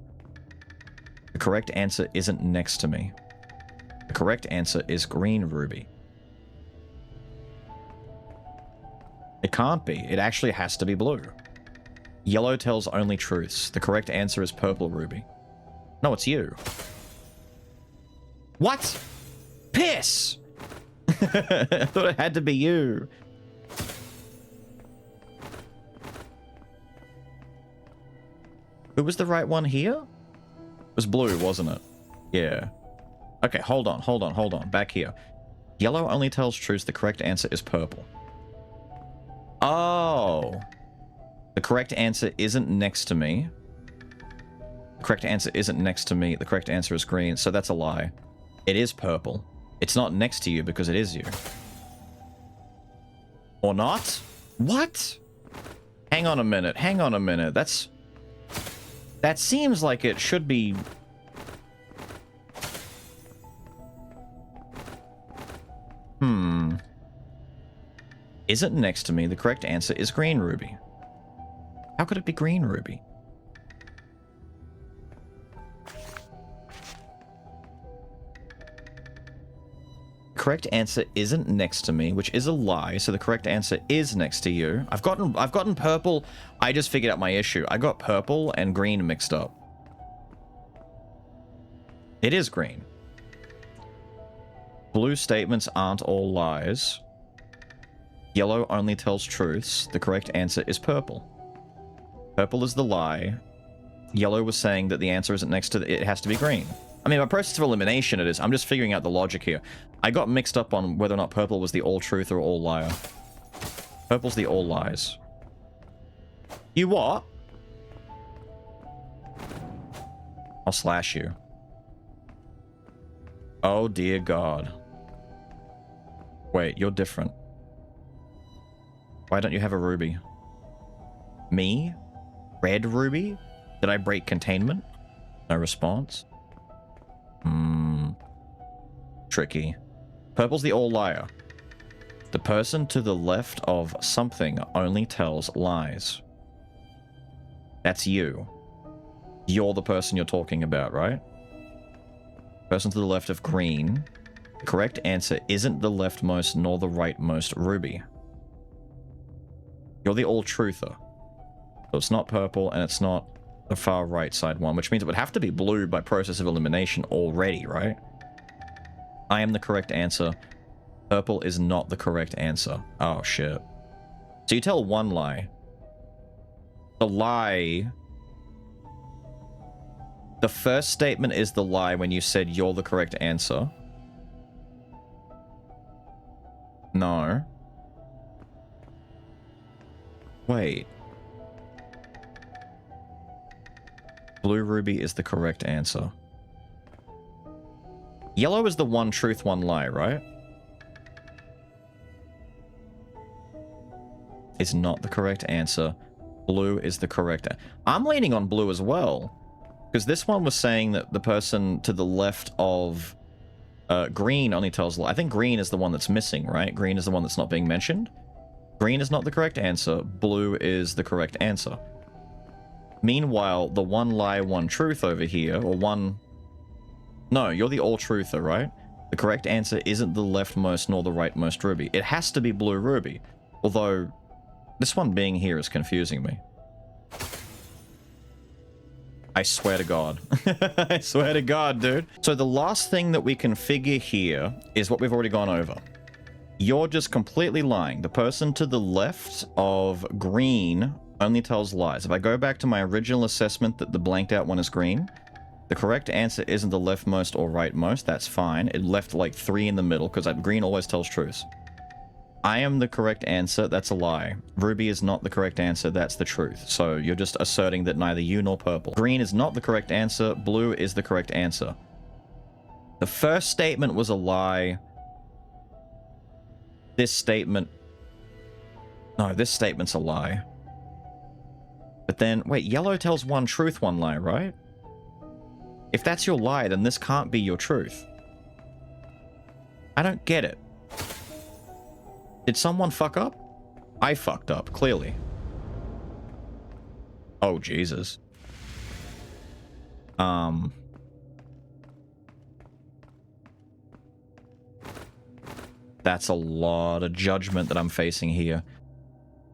The correct answer isn't next to me. The correct answer is green Ruby. It can't be. It actually has to be blue. Yellow tells only truths. The correct answer is purple Ruby. No, it's you. What? Piss! I thought it had to be you. Who was the right one here? It was blue, wasn't it? Yeah. Okay, hold on. Back here. Yellow only tells truths. The correct answer is purple. Oh. The correct answer isn't next to me. The correct answer isn't next to me. The correct answer is green, so that's a lie. It is purple. It's not next to you because it is you. Or not? What? Hang on a minute. That seems like it should be... Isn't next to me. The correct answer is green Ruby. How could it be green Ruby? Correct answer isn't next to me, which is a lie, so the correct answer is next to you. I've gotten purple. I just figured out my issue. I got purple and green mixed up. It is green. Blue statements aren't all lies. Yellow only tells truths. The correct answer is purple. Purple is the lie. Yellow was saying that the answer isn't next to it has to be green. I mean, by process of elimination it is. I'm just figuring out the logic here. I got mixed up on whether or not purple was the all truth or all liar. Purple's the all lies. You what? I'll slash you. Oh dear God. Wait, you're different. Why don't you have a ruby? Me? Red ruby? Did I break containment? No response? Tricky. Purple's the all liar. The person to the left of something only tells lies. That's you. You're the person you're talking about, right? Person to the left of green. The correct answer isn't the leftmost nor the rightmost ruby. You're the all truther. So it's not purple and it's not the far right side one, which means it would have to be blue by process of elimination already, right? I am the correct answer. Purple is not the correct answer. Oh, shit. So you tell one lie. The lie... The first statement is the lie when you said you're the correct answer. No. Wait. Blue ruby is the correct answer. Yellow is the one truth, one lie, right? It's not the correct answer. Blue is the correct answer. I'm leaning on blue as well. Because this one was saying that the person to the left of green only tells lie. I think green is the one that's missing, right? Green is the one that's not being mentioned. Green is not the correct answer. Blue is the correct answer. Meanwhile, the one lie, one truth over here, or one... No, you're the all truther, right? The correct answer isn't the leftmost nor the rightmost ruby. It has to be blue ruby. Although, this one being here is confusing me. I swear to God. I swear to God, dude. So the last thing that we can figure here is what we've already gone over. You're just completely lying. The person to the left of green only tells lies. If I go back to my original assessment that the blanked out one is green, the correct answer isn't the leftmost or rightmost. That's fine. It left like 3 in the middle because green always tells truths. I am the correct answer. That's a lie. Ruby is not the correct answer. That's the truth. So you're just asserting that neither you nor purple. Green is not the correct answer. Blue is the correct answer. The first statement was a lie. This statement... No, this statement's a lie. But then, wait, yellow tells one truth, one lie, right? If that's your lie, then this can't be your truth. I don't get it. Did someone fuck up? I fucked up, clearly. Oh, Jesus. That's a lot of judgment that I'm facing here.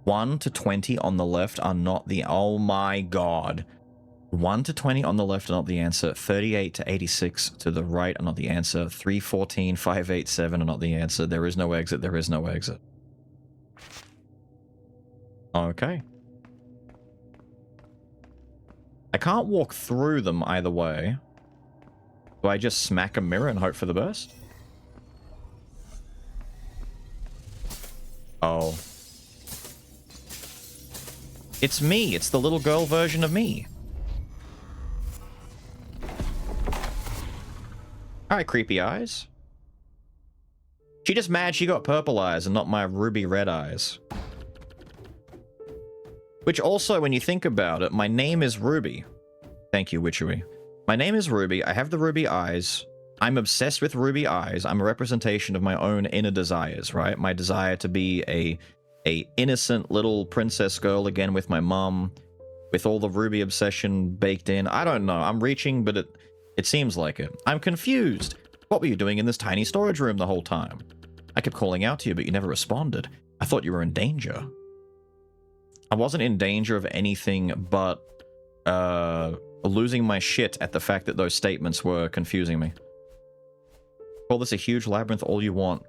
1 to 20 on the left are not the... Oh my god. 1 to 20 on the left are not the answer. 38 to 86 to the right are not the answer. 314, 587 are not the answer. There is no exit. There is no exit. Okay. I can't walk through them either way. Do I just smack a mirror and hope for the best? Oh. It's me. It's the little girl version of me. Alright, creepy eyes. She just mad she got purple eyes and not my ruby red eyes. Which also, when you think about it, my name is Ruby. Thank you, Witchery. My name is Ruby. I have the ruby eyes. I'm obsessed with ruby eyes. I'm a representation of my own inner desires, right? My desire to be a innocent little princess girl again with my mum, with all the ruby obsession baked in. I don't know. I'm reaching, but it seems like it. I'm confused. What were you doing in this tiny storage room the whole time? I kept calling out to you, but you never responded. I thought you were in danger. I wasn't in danger of anything but losing my shit at the fact that those statements were confusing me. Call this a huge labyrinth all you want.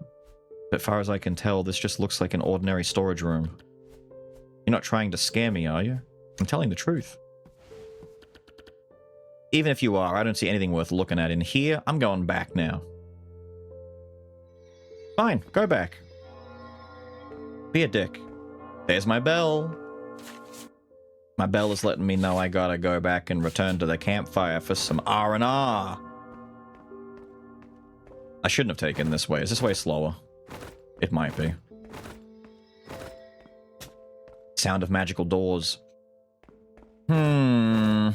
But as far as I can tell, this just looks like an ordinary storage room. You're not trying to scare me, are you? I'm telling the truth. Even if you are, I don't see anything worth looking at in here. I'm going back now. Fine, go back. Be a dick. There's my bell. My bell is letting me know I gotta go back and return to the campfire for some R&R. I shouldn't have taken this way. Is this way slower? It might be. Sound of magical doors. My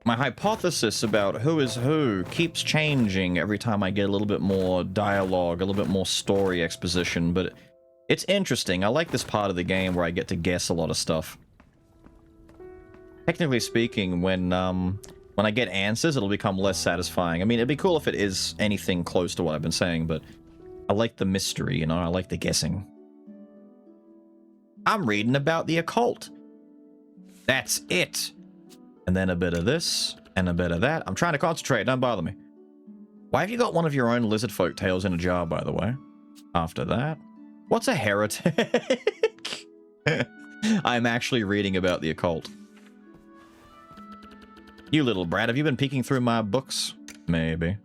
hypothesis about who is who keeps changing every time I get a little bit more dialogue, a little bit more story exposition, but it's interesting. I like this part of the game where I get to guess a lot of stuff. Technically speaking, when I get answers, it'll become less satisfying. I mean, it'd be cool if it is anything close to what I've been saying, but I like the mystery, you know? I like the guessing. I'm reading about the occult. That's it. And then a bit of this, and a bit of that. I'm trying to concentrate, don't bother me. Why have you got one of your own lizard folk tails in a jar, by the way? After that. What's a heretic? I'm actually reading about the occult. You little brat, have you been peeking through my books? Maybe.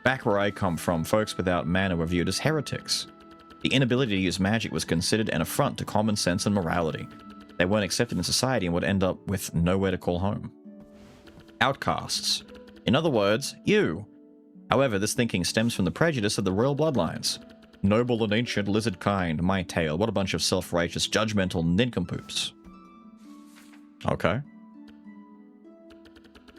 Back where I come from, folks without mana were viewed as heretics. The inability to use magic was considered an affront to common sense and morality. They weren't accepted in society and would end up with nowhere to call home. Outcasts. In other words, you. However, this thinking stems from the prejudice of the royal bloodlines. Noble and ancient lizard kind, my tale. What a bunch of self-righteous, judgmental nincompoops. Okay.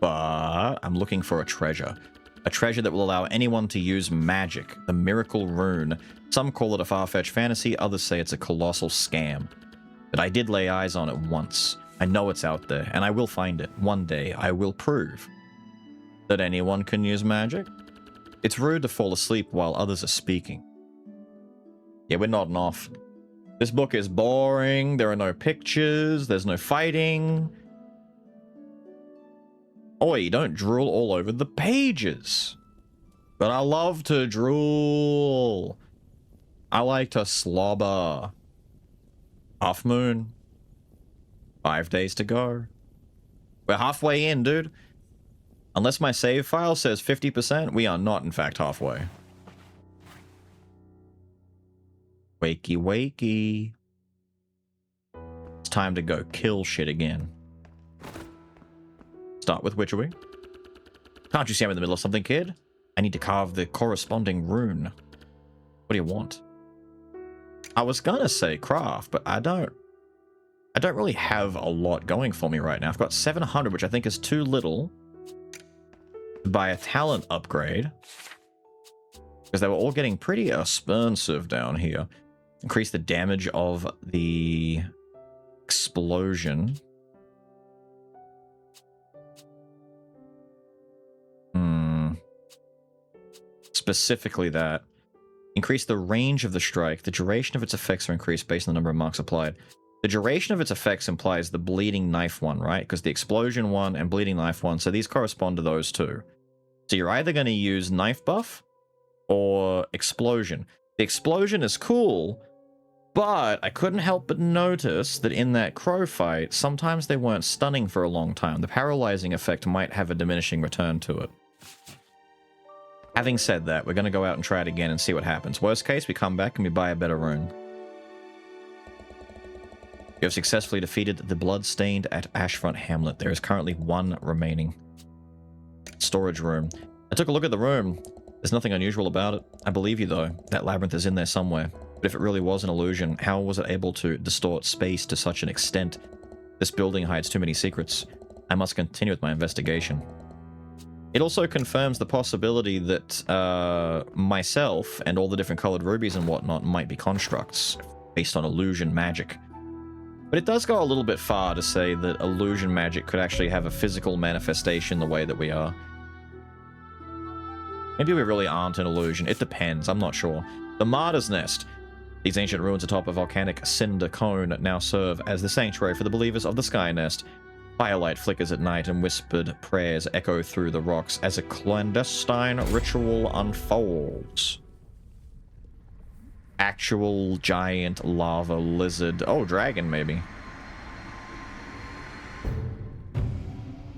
But I'm looking for a treasure. A treasure that will allow anyone to use magic, the miracle rune. Some call it a far-fetched fantasy, others say it's a colossal scam. But I did lay eyes on it once. I know it's out there, and I will find it. One day, I will prove that anyone can use magic. It's rude to fall asleep while others are speaking. Yeah, we're nodding off. This book is boring. There are no pictures. There's no fighting. Oi, don't drool all over the pages. But I love to drool. I like to slobber. Half moon. 5 days to go. We're halfway in, dude. Unless my save file says 50%, we are not, in fact, halfway. Wakey, wakey. It's time to go kill shit again. Start with witchery. Can't you see I'm in the middle of something, kid? I need to carve the corresponding rune. What do you want? I was gonna say craft, but I don't really have a lot going for me right now. I've got 700, which I think is too little to buy a talent upgrade. Because they were all getting pretty expensive down here. Increase the damage of the explosion. Specifically that. Increase the range of the strike. The duration of its effects are increased based on the number of marks applied. The duration of its effects implies the bleeding knife one, right? Because the explosion one and bleeding knife one, so these correspond to those two. So you're either going to use knife buff or explosion. The explosion is cool, but I couldn't help but notice that in that crow fight, sometimes they weren't stunning for a long time. The paralyzing effect might have a diminishing return to it. Having said that, we're going to go out and try it again and see what happens. Worst case, we come back and we buy a better rune. You have successfully defeated the Bloodstained at Ashfront Hamlet. There is currently one remaining. Storage room. I took a look at the room. There's nothing unusual about it. I believe you, though. That labyrinth is in there somewhere. But if it really was an illusion, how was it able to distort space to such an extent? This building hides too many secrets. I must continue with my investigation. It also confirms the possibility that myself and all the different colored rubies and whatnot might be constructs based on illusion magic. But it does go a little bit far to say that illusion magic could actually have a physical manifestation the way that we are. Maybe we really aren't an illusion. It depends. I'm not sure. The Martyr's Nest. These ancient ruins atop a volcanic cinder cone now serve as the sanctuary for the believers of the Sky Nest. Firelight flickers at night and whispered prayers echo through the rocks as a clandestine ritual unfolds. Actual giant lava lizard. Oh, dragon, maybe.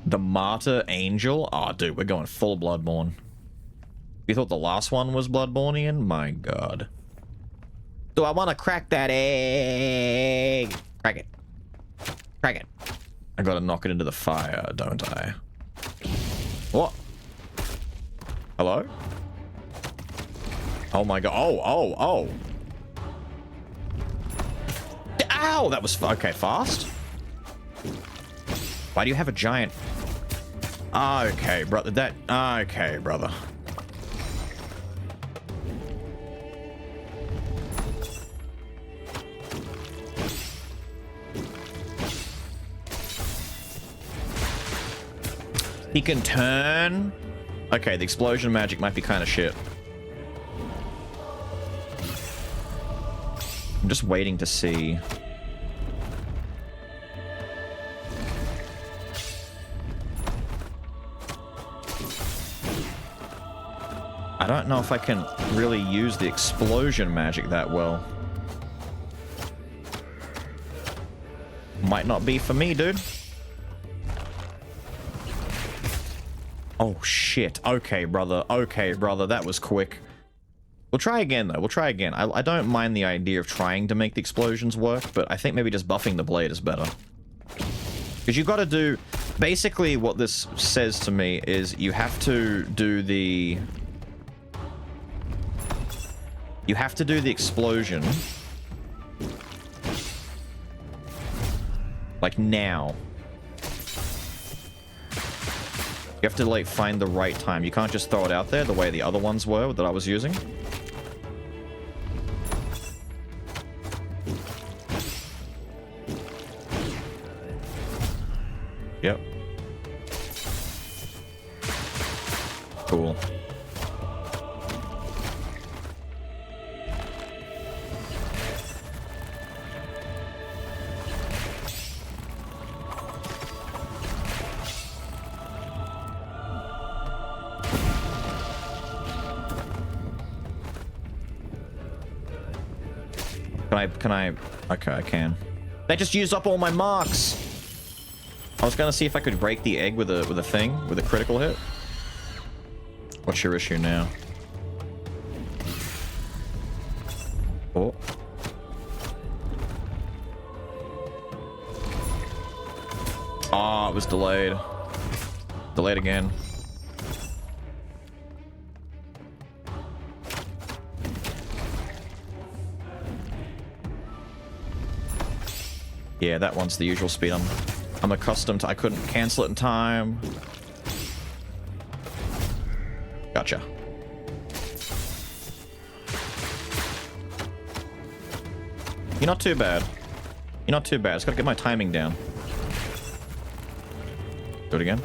The Martyr Angel? Oh, dude, we're going full Bloodborne. You thought the last one was Bloodborne-ian? My god. Do I want to crack that egg? Crack it. Crack it. I gotta knock it into the fire, don't I? What? Hello? Oh my god. Oh. Ow! That was... Okay, fast? Why do you have a giant... Okay, brother. Okay, brother. He can turn. Okay, the explosion magic might be kind of shit. I'm just waiting to see. I don't know if I can really use the explosion magic that well. Might not be for me, dude. Oh, shit. Okay, brother. Okay, brother. That was quick. We'll try again, though. We'll try again. I don't mind the idea of trying to make the explosions work, but I think maybe just buffing the blade is better. Because you've got to do... Basically, what this says to me is you have to do the... You have to do the explosion. Like, now. You have to, like, find the right time. You can't just throw it out there the way the other ones were that I was using. Yep. Cool. Can I... Okay, I can. That just used up all my marks! I was gonna see if I could break the egg with a thing, with a critical hit. What's your issue now? Oh. Oh, it was delayed. Delayed again. Yeah, that one's the usual speed. I'm accustomed to. I couldn't cancel it in time. Gotcha. You're not too bad. You're not too bad. Just gotta get my timing down. Do it again.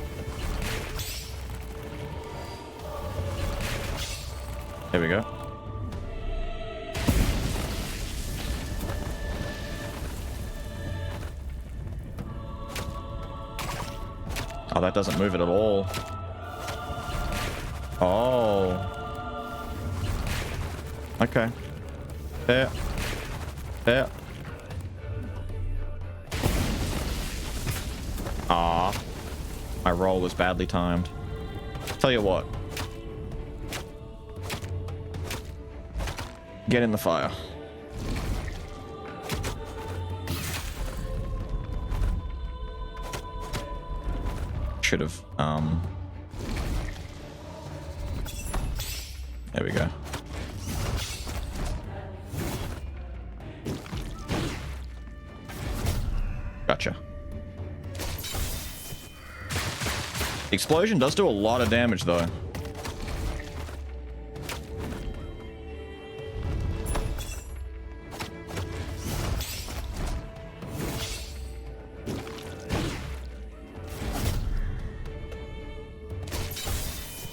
There we go. Oh, that doesn't move it at all. Oh. Okay. There. There. Ah. My roll was badly timed. Tell you what. Get in the fire. Should have, there we go. Gotcha. The explosion does do a lot of damage, though.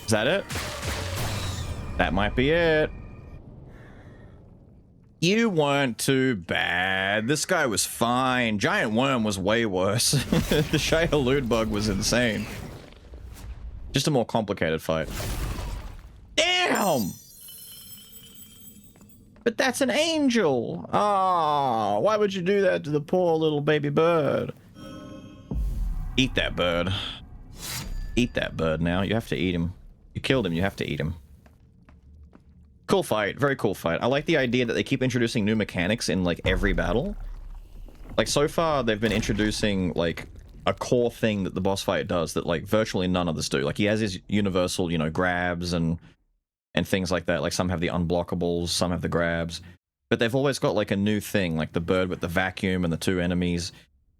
Is that it? That might be it. You weren't too bad. This guy was fine. Giant Worm was way worse. The Shia Lude bug was insane. Just a more complicated fight. Damn! But that's an angel! Ah, why would you do that to the poor little baby bird? Eat that bird. Eat that bird now. You have to eat him. You killed him, you have to eat him. Cool fight, very cool fight. I like the idea that they keep introducing new mechanics in, like, every battle. Like, so far, they've been introducing, like, a core thing that the boss fight does that, like, virtually none others do. Like, he has his universal, you know, grabs and things like that. Like, some have the unblockables, some have the grabs. But they've always got, like, a new thing, like the bird with the vacuum and the two enemies.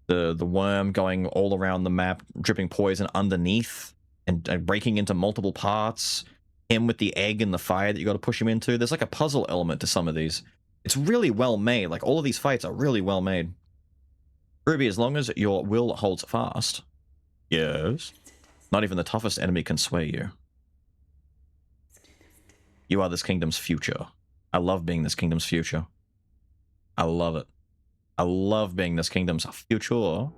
The worm going all around the map, dripping poison underneath. And breaking into multiple parts. Him with the egg and the fire that you got to push him into. There's like a puzzle element to some of these. It's really well made. Like, all of these fights are really well made. Ruby, as long as your will holds fast. Yes. Not even the toughest enemy can sway you. You are this kingdom's future. I love being this kingdom's future. I love it. I love being this kingdom's future.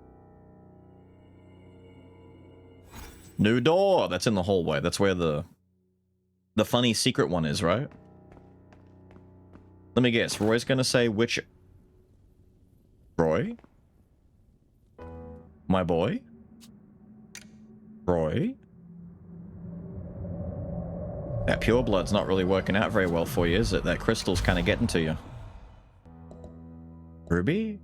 New door! That's in the hallway. That's where the funny secret one is, right? Let me guess. Roy's gonna say which... Roy? My boy? Roy? That pure blood's not really working out very well for you, is it? That crystal's kind of getting to you. Ruby?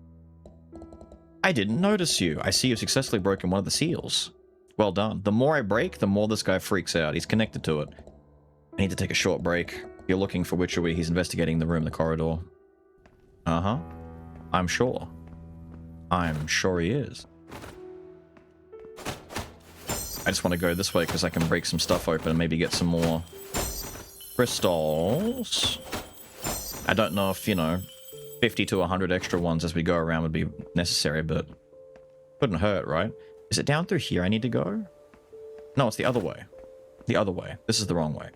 I didn't notice you. I see you've successfully broken one of the seals. Well done. The more I break, the more this guy freaks out. He's connected to it. I need to take a short break. You're looking for Witchery. He's investigating the room, the corridor. Uh-huh. I'm sure. I'm sure he is. I just want to go this way because I can break some stuff open and maybe get some more crystals. I don't know if, you know, 50 to 100 extra ones as we go around would be necessary, but couldn't hurt, right? Is it down through here I need to go? No, it's the other way. The other way. This is the wrong way.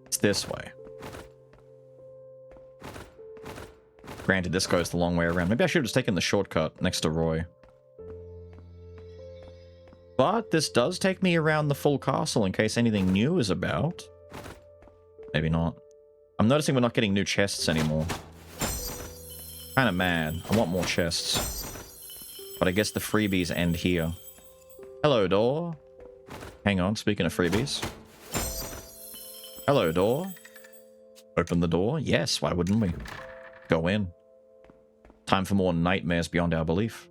It's this way. Granted, this goes the long way around. Maybe I should have just taken the shortcut next to Roy. But this does take me around the full castle in case anything new is about. Maybe not. I'm noticing we're not getting new chests anymore. Kind of mad. I want more chests. But I guess the freebies end here. Hello, door. Hang on, speaking of freebies. Hello, door. Open the door? Yes, why wouldn't we? Go in. Time for more nightmares beyond our belief.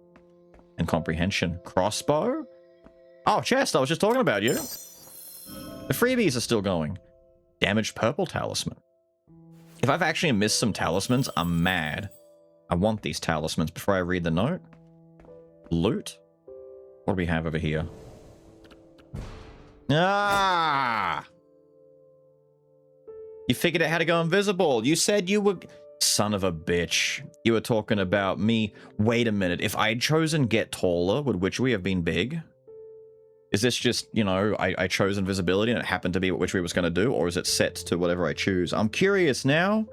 and comprehension. Crossbow? Oh, chest, I was just talking about you. The freebies are still going. Damaged purple talisman. If I've actually missed some talismans, I'm mad. I want these talismans before I read the note. Loot? What do we have over here? Ah! You figured out how to go invisible. You said you were... Son of a bitch. You were talking about me. Wait a minute. If I'd chosen get taller, would Witchery have been big? Is this just, you know, I chose invisibility and it happened to be what Witchery was going to do? Or is it set to whatever I choose? I'm curious now.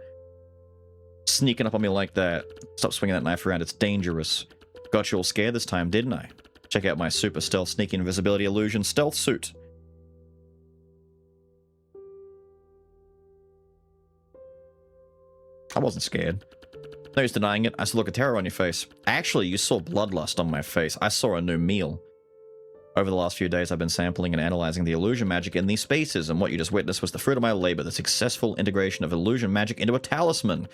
Sneaking up on me like that. Stop swinging that knife around. It's dangerous. Got you all scared this time, didn't I? Check out my super stealth sneaky invisibility illusion stealth suit. I wasn't scared. No use denying it. I saw a look of terror on your face. Actually, you saw bloodlust on my face. I saw a new meal. Over the last few days, I've been sampling and analyzing the illusion magic in these spaces, and what you just witnessed was the fruit of my labor, the successful integration of illusion magic into a talisman.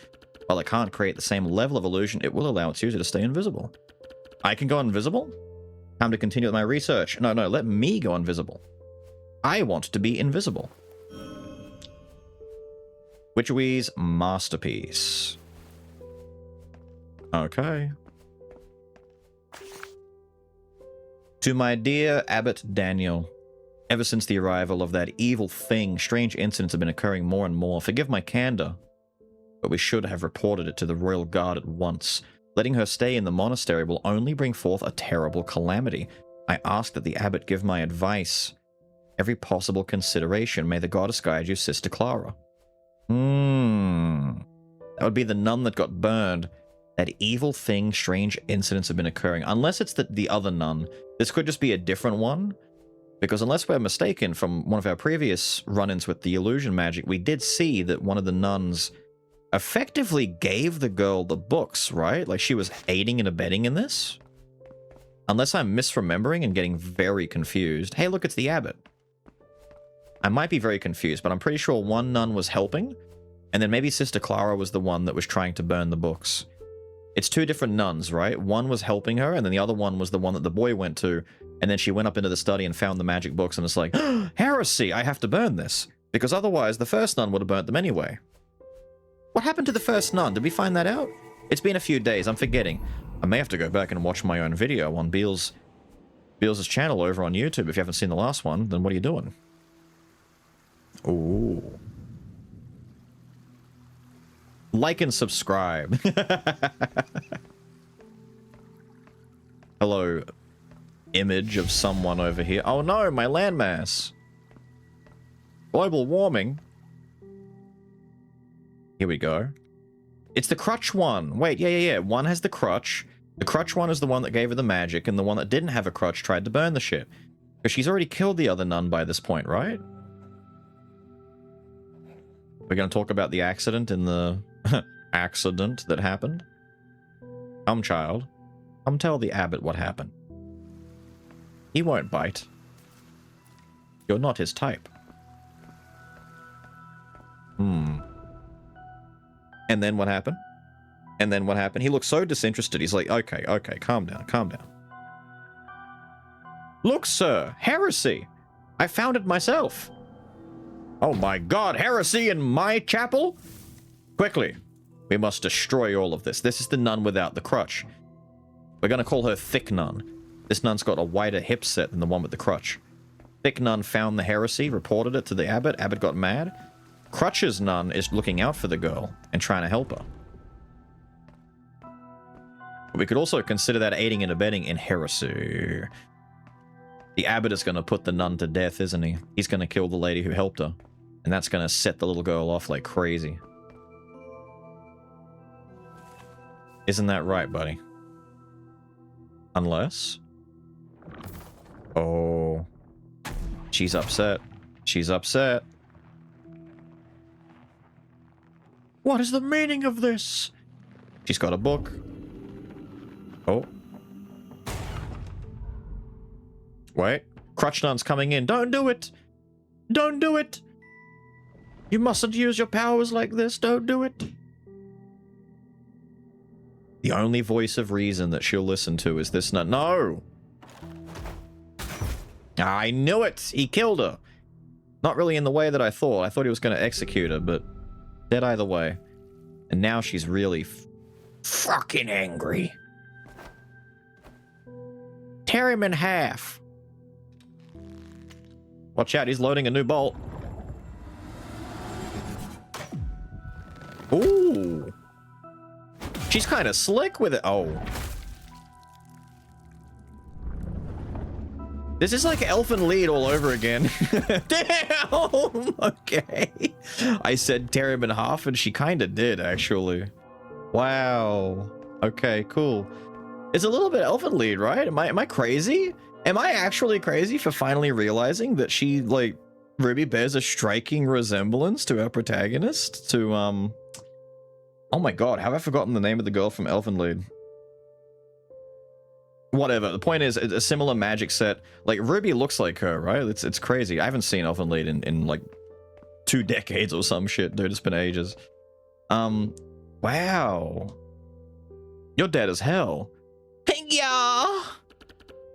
While it can't create the same level of illusion, it will allow its user to stay invisible. I can go invisible? Time to continue with my research. No, let me go invisible. I want to be invisible. Witchery's masterpiece. Okay. To my dear Abbot Daniel, ever since the arrival of that evil thing, strange incidents have been occurring more and more. Forgive my candor, but we should have reported it to the royal guard at once. Letting her stay in the monastery will only bring forth a terrible calamity. I ask that the abbot give my advice. Every possible consideration. May the goddess guide you, Sister Clara. That would be the nun that got burned. That evil thing, strange incidents have been occurring. Unless it's the other nun. This could just be a different one. Because unless we're mistaken from one of our previous run-ins with the illusion magic, we did see that one of the nuns effectively gave the girl the books, right? Like she was aiding and abetting in this? Unless I'm misremembering and getting very confused. Hey, look, it's the abbot. I might be very confused, but I'm pretty sure one nun was helping, and then maybe Sister Clara was the one that was trying to burn the books. It's two different nuns, right? One was helping her, and then the other one was the one that the boy went to, and then she went up into the study and found the magic books, and it's like, heresy, I have to burn this, because otherwise the first nun would have burnt them anyway. What happened to the first nun? Did we find that out? It's been a few days, I'm forgetting. I may have to go back and watch my own video on Beelz's channel over on YouTube. If you haven't seen the last one, then what are you doing? Ooh. Like and subscribe. Hello, image of someone over here. Oh no, my landmass. Global warming. Here we go. It's the crutch one. Wait, yeah. One has the crutch. The crutch one is the one that gave her the magic, and the one that didn't have a crutch tried to burn the shit. Because she's already killed the other nun by this point, right? We're going to talk about the accident in the accident that happened. Come, child. Come tell the abbot what happened. He won't bite. You're not his type. And then what happened? And then what happened? He looked so disinterested. He's like, okay, calm down. Look, sir, heresy. I found it myself. Oh my god, heresy in my chapel? Quickly, we must destroy all of this. This is the nun without the crutch. We're going to call her Thick Nun. This nun's got a wider hip set than the one with the crutch. Thick Nun found the heresy, reported it to the abbot. Abbot got mad. Crutch's nun is looking out for the girl and trying to help her. We could also consider that aiding and abetting in heresy. The abbot is going to put the nun to death, isn't he? He's going to kill the lady who helped her. And that's going to set the little girl off like crazy. Isn't that right, buddy? Unless... Oh. She's upset. She's upset. What is the meaning of this? She's got a book. Oh. Wait. Crutch Nun's coming in. Don't do it! Don't do it! You mustn't use your powers like this. Don't do it. The only voice of reason that she'll listen to is this. No! I knew it! He killed her! Not really in the way that I thought. I thought he was going to execute her, but dead either way. And now she's really fucking angry. Tear him in half. Watch out, he's loading a new bolt. Ooh. She's kind of slick with it. Oh. This is like Elfin Lied all over again. Damn! Okay. I said tear him in half, and she kind of did, actually. Wow. Okay, cool. It's a little bit Elfin Lied, right? Am I crazy? Am I actually crazy for finally realizing that she, like, Ruby bears a striking resemblance to our protagonist? To, oh my god, have I forgotten the name of the girl from Elfin Lied? Whatever. The point is, a similar magic set. Like, Ruby looks like her, right? It's crazy. I haven't seen Elfin Lied in like 2 decades or some shit, dude. It's been ages. Wow. You're dead as hell. Yeah.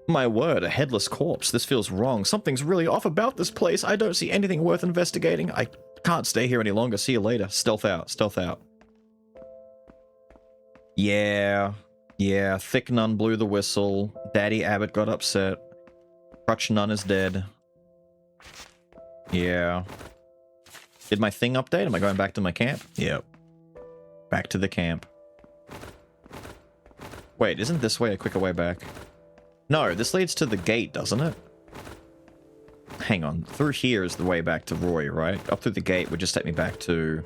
My word, a headless corpse. This feels wrong. Something's really off about this place. I don't see anything worth investigating. I can't stay here any longer. See you later. Stealth out. Stealth out. Yeah. Yeah, Thick Nun blew the whistle. Daddy Abbott got upset. Crutch Nun is dead. Yeah. Did my thing update? Am I going back to my camp? Yep. Back to the camp. Wait, isn't this way a quicker way back? No, this leads to the gate, doesn't it? Hang on. Through here is the way back to Roy, right? Up through the gate would just take me back to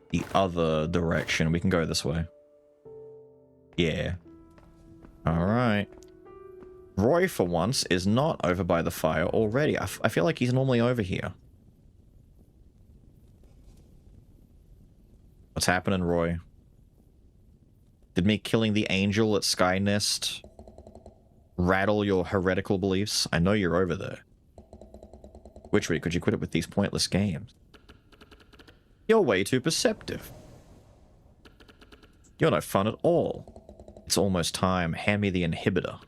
the other direction. We can go this way. Yeah. Alright. Roy, for once, is not over by the fire already. I feel like he's normally over here. What's happening, Roy? Did me killing the angel at Skynest rattle your heretical beliefs? I know you're over there. Witchery, could you quit it with these pointless games? You're way too perceptive. You're no fun at all. It's almost time. Hand me the inhibitor.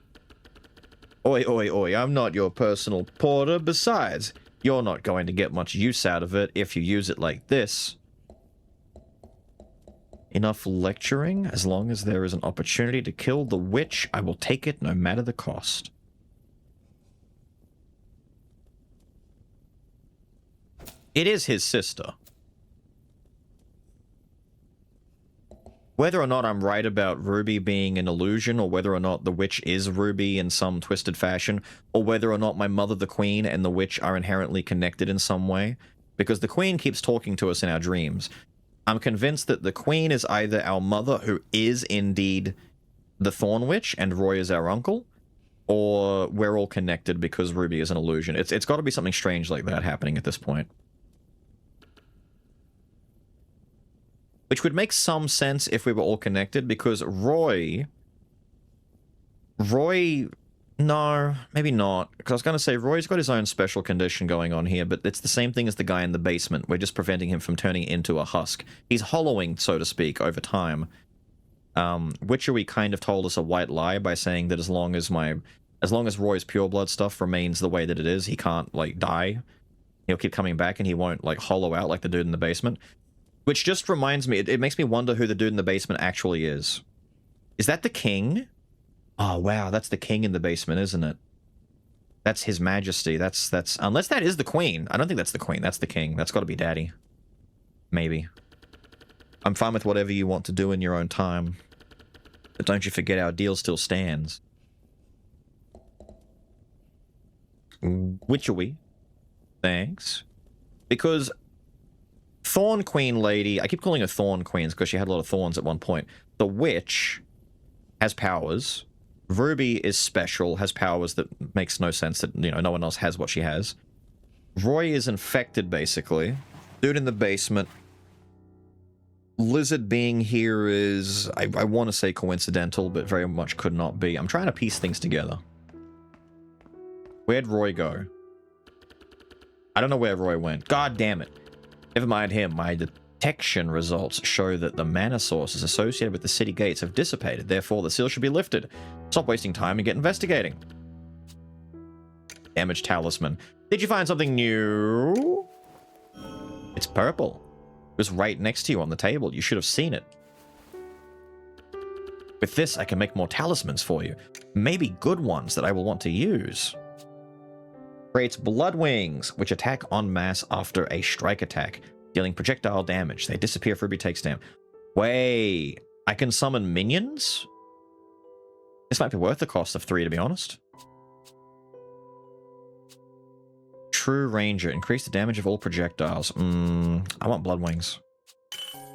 Oi, oi, oi, I'm not your personal porter. Besides, you're not going to get much use out of it if you use it like this. Enough lecturing. As long as there is an opportunity to kill the witch, I will take it no matter the cost. It is his sister. Whether or not I'm right about Ruby being an illusion, or whether or not the witch is Ruby in some twisted fashion, or whether or not my mother, the queen, and the witch are inherently connected in some way, because the queen keeps talking to us in our dreams. I'm convinced that the queen is either our mother, who is indeed the Thorn Witch, and Roy is our uncle, or we're all connected because Ruby is an illusion. It's got to be something strange like that happening at this point. Which would make some sense if we were all connected, because Roy, no, maybe not. Because I was going to say, Roy's got his own special condition going on here, but it's the same thing as the guy in the basement. We're just preventing him from turning into a husk. He's hollowing, so to speak, over time. Witchery kind of told us a white lie by saying that as long as Roy's pureblood stuff remains the way that it is, he can't, like, die. He'll keep coming back and he won't, like, hollow out like the dude in the basement. Which just reminds me, it makes me wonder who the dude in the basement actually is. Is that the king? Oh, wow, that's the king in the basement, isn't it? That's His Majesty. That's, unless that is the queen. I don't think that's the queen. That's the king. That's got to be Daddy. Maybe. I'm fine with whatever you want to do in your own time. But don't you forget our deal still stands. Which are we? Thanks. Because Thorn Queen lady, I keep calling her Thorn Queens because she had a lot of thorns at one point. The witch has powers. Ruby is special, has powers that makes no sense that, you know, no one else has what she has. Roy is infected, basically. Dude in the basement. Lizard being here is, I want to say coincidental, but very much could not be. I'm trying to piece things together. Where'd Roy go? I don't know where Roy went. God damn it. Never mind him. Detection results show that the mana sources associated with the city gates have dissipated. Therefore, the seal should be lifted. Stop wasting time and get investigating. Damaged talisman. Did you find something new? It's purple. It was right next to you on the table. You should have seen it. With this, I can make more talismans for you. Maybe good ones that I will want to use. Creates blood wings, which attack en masse after a strike attack, dealing projectile damage. They disappear if Ruby takes damage. Wait, I can summon minions? This might be worth the cost of 3, to be honest. True Ranger. Increase the damage of all projectiles. I want blood wings.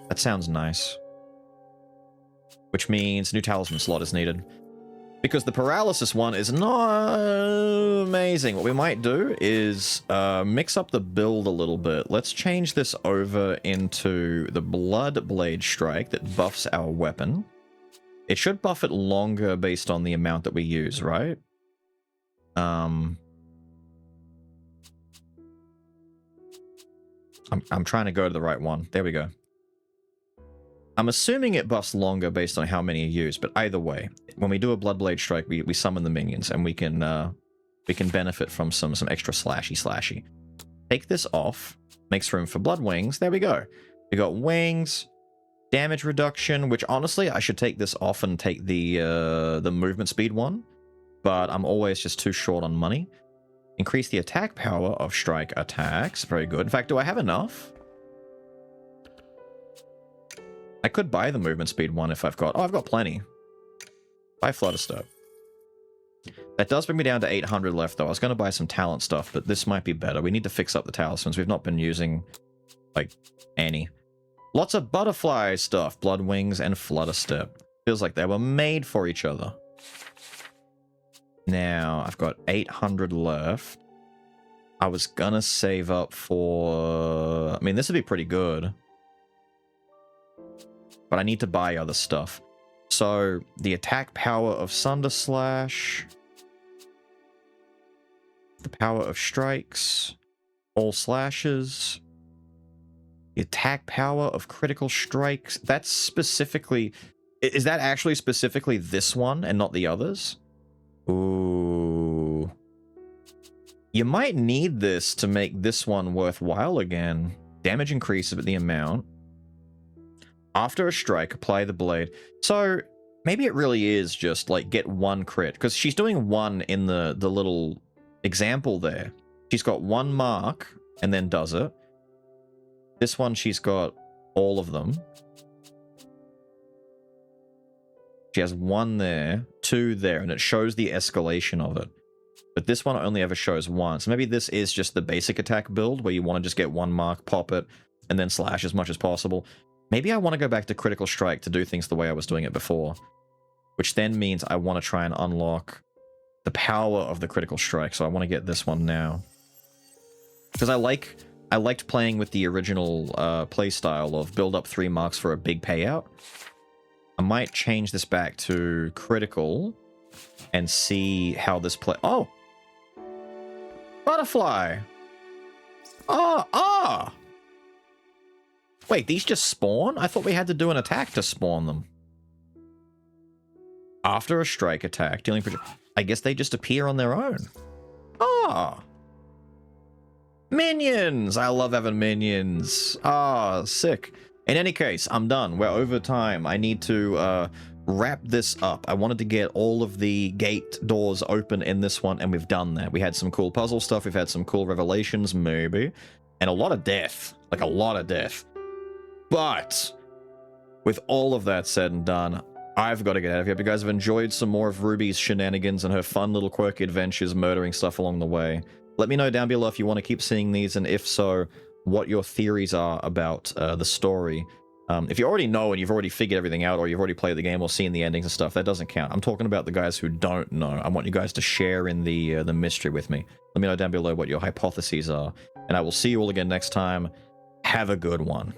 That sounds nice. Which means new talisman slot is needed. Because the paralysis one is not amazing. What we might do is mix up the build a little bit. Let's change this over into the Blood Blade Strike that buffs our weapon. It should buff it longer based on the amount that we use, right? I'm trying to go to the right one. There we go. I'm assuming it buffs longer based on how many you use, but either way, when we do a Bloodblade Strike, we summon the minions, and we can benefit from some extra slashy. Take this off, makes room for blood wings. There we go. We got wings, damage reduction, which honestly I should take this off and take the movement speed one, but I'm always just too short on money. Increase the attack power of strike attacks. Very good. In fact, do I have enough? I could buy the movement speed one if I've got... Oh, I've got plenty. Buy Flutterstep. That does bring me down to 800 left, though. I was going to buy some talent stuff, but this might be better. We need to fix up the talismans. We've not been using, like, any. Lots of butterfly stuff. Blood Wings and Flutterstep. Feels like they were made for each other. Now, I've got 800 left. I was going to save up for... I mean, this would be pretty good. But I need to buy other stuff. So, the attack power of Sunder Slash. The power of strikes. All slashes. The attack power of critical strikes. That's specifically... Is that actually specifically this one and not the others? Ooh. You might need this to make this one worthwhile again. Damage increases with the amount. After a strike, apply the blade. So, maybe it really is just, like, get one crit. Because she's doing one in the little example there. She's got one mark, and then does it. This one, she's got all of them. She has one there, two there, and it shows the escalation of it. But this one only ever shows one. So maybe this is just the basic attack build, where you want to just get one mark, pop it, and then slash as much as possible. Maybe I want to go back to Critical Strike to do things the way I was doing it before. Which then means I want to try and unlock the power of the Critical Strike. So I want to get this one now. Because I liked playing with the original playstyle of build up 3 marks for a big payout. I might change this back to Critical and see how this play... Oh! Butterfly! Ah! Wait, these just spawn? I thought we had to do an attack to spawn them. After a strike attack, dealing... I guess they just appear on their own. Ah! Minions! I love having minions. Ah, sick. In any case, I'm done. We're over time. I need to wrap this up. I wanted to get all of the gate doors open in this one, and we've done that. We had some cool puzzle stuff. We've had some cool revelations, maybe. And a lot of death. Like, a lot of death. But with all of that said and done, I've got to get out of here. If you guys have enjoyed some more of Ruby's shenanigans and her fun little quirky adventures murdering stuff along the way, let me know down below if you want to keep seeing these, and if so, what your theories are about the story. If you already know and you've already figured everything out, or you've already played the game or seen the endings and stuff, that doesn't count. I'm talking about the guys who don't know. I want you guys to share in the mystery with me. Let me know down below what your hypotheses are, and I will see you all again next time. Have a good one.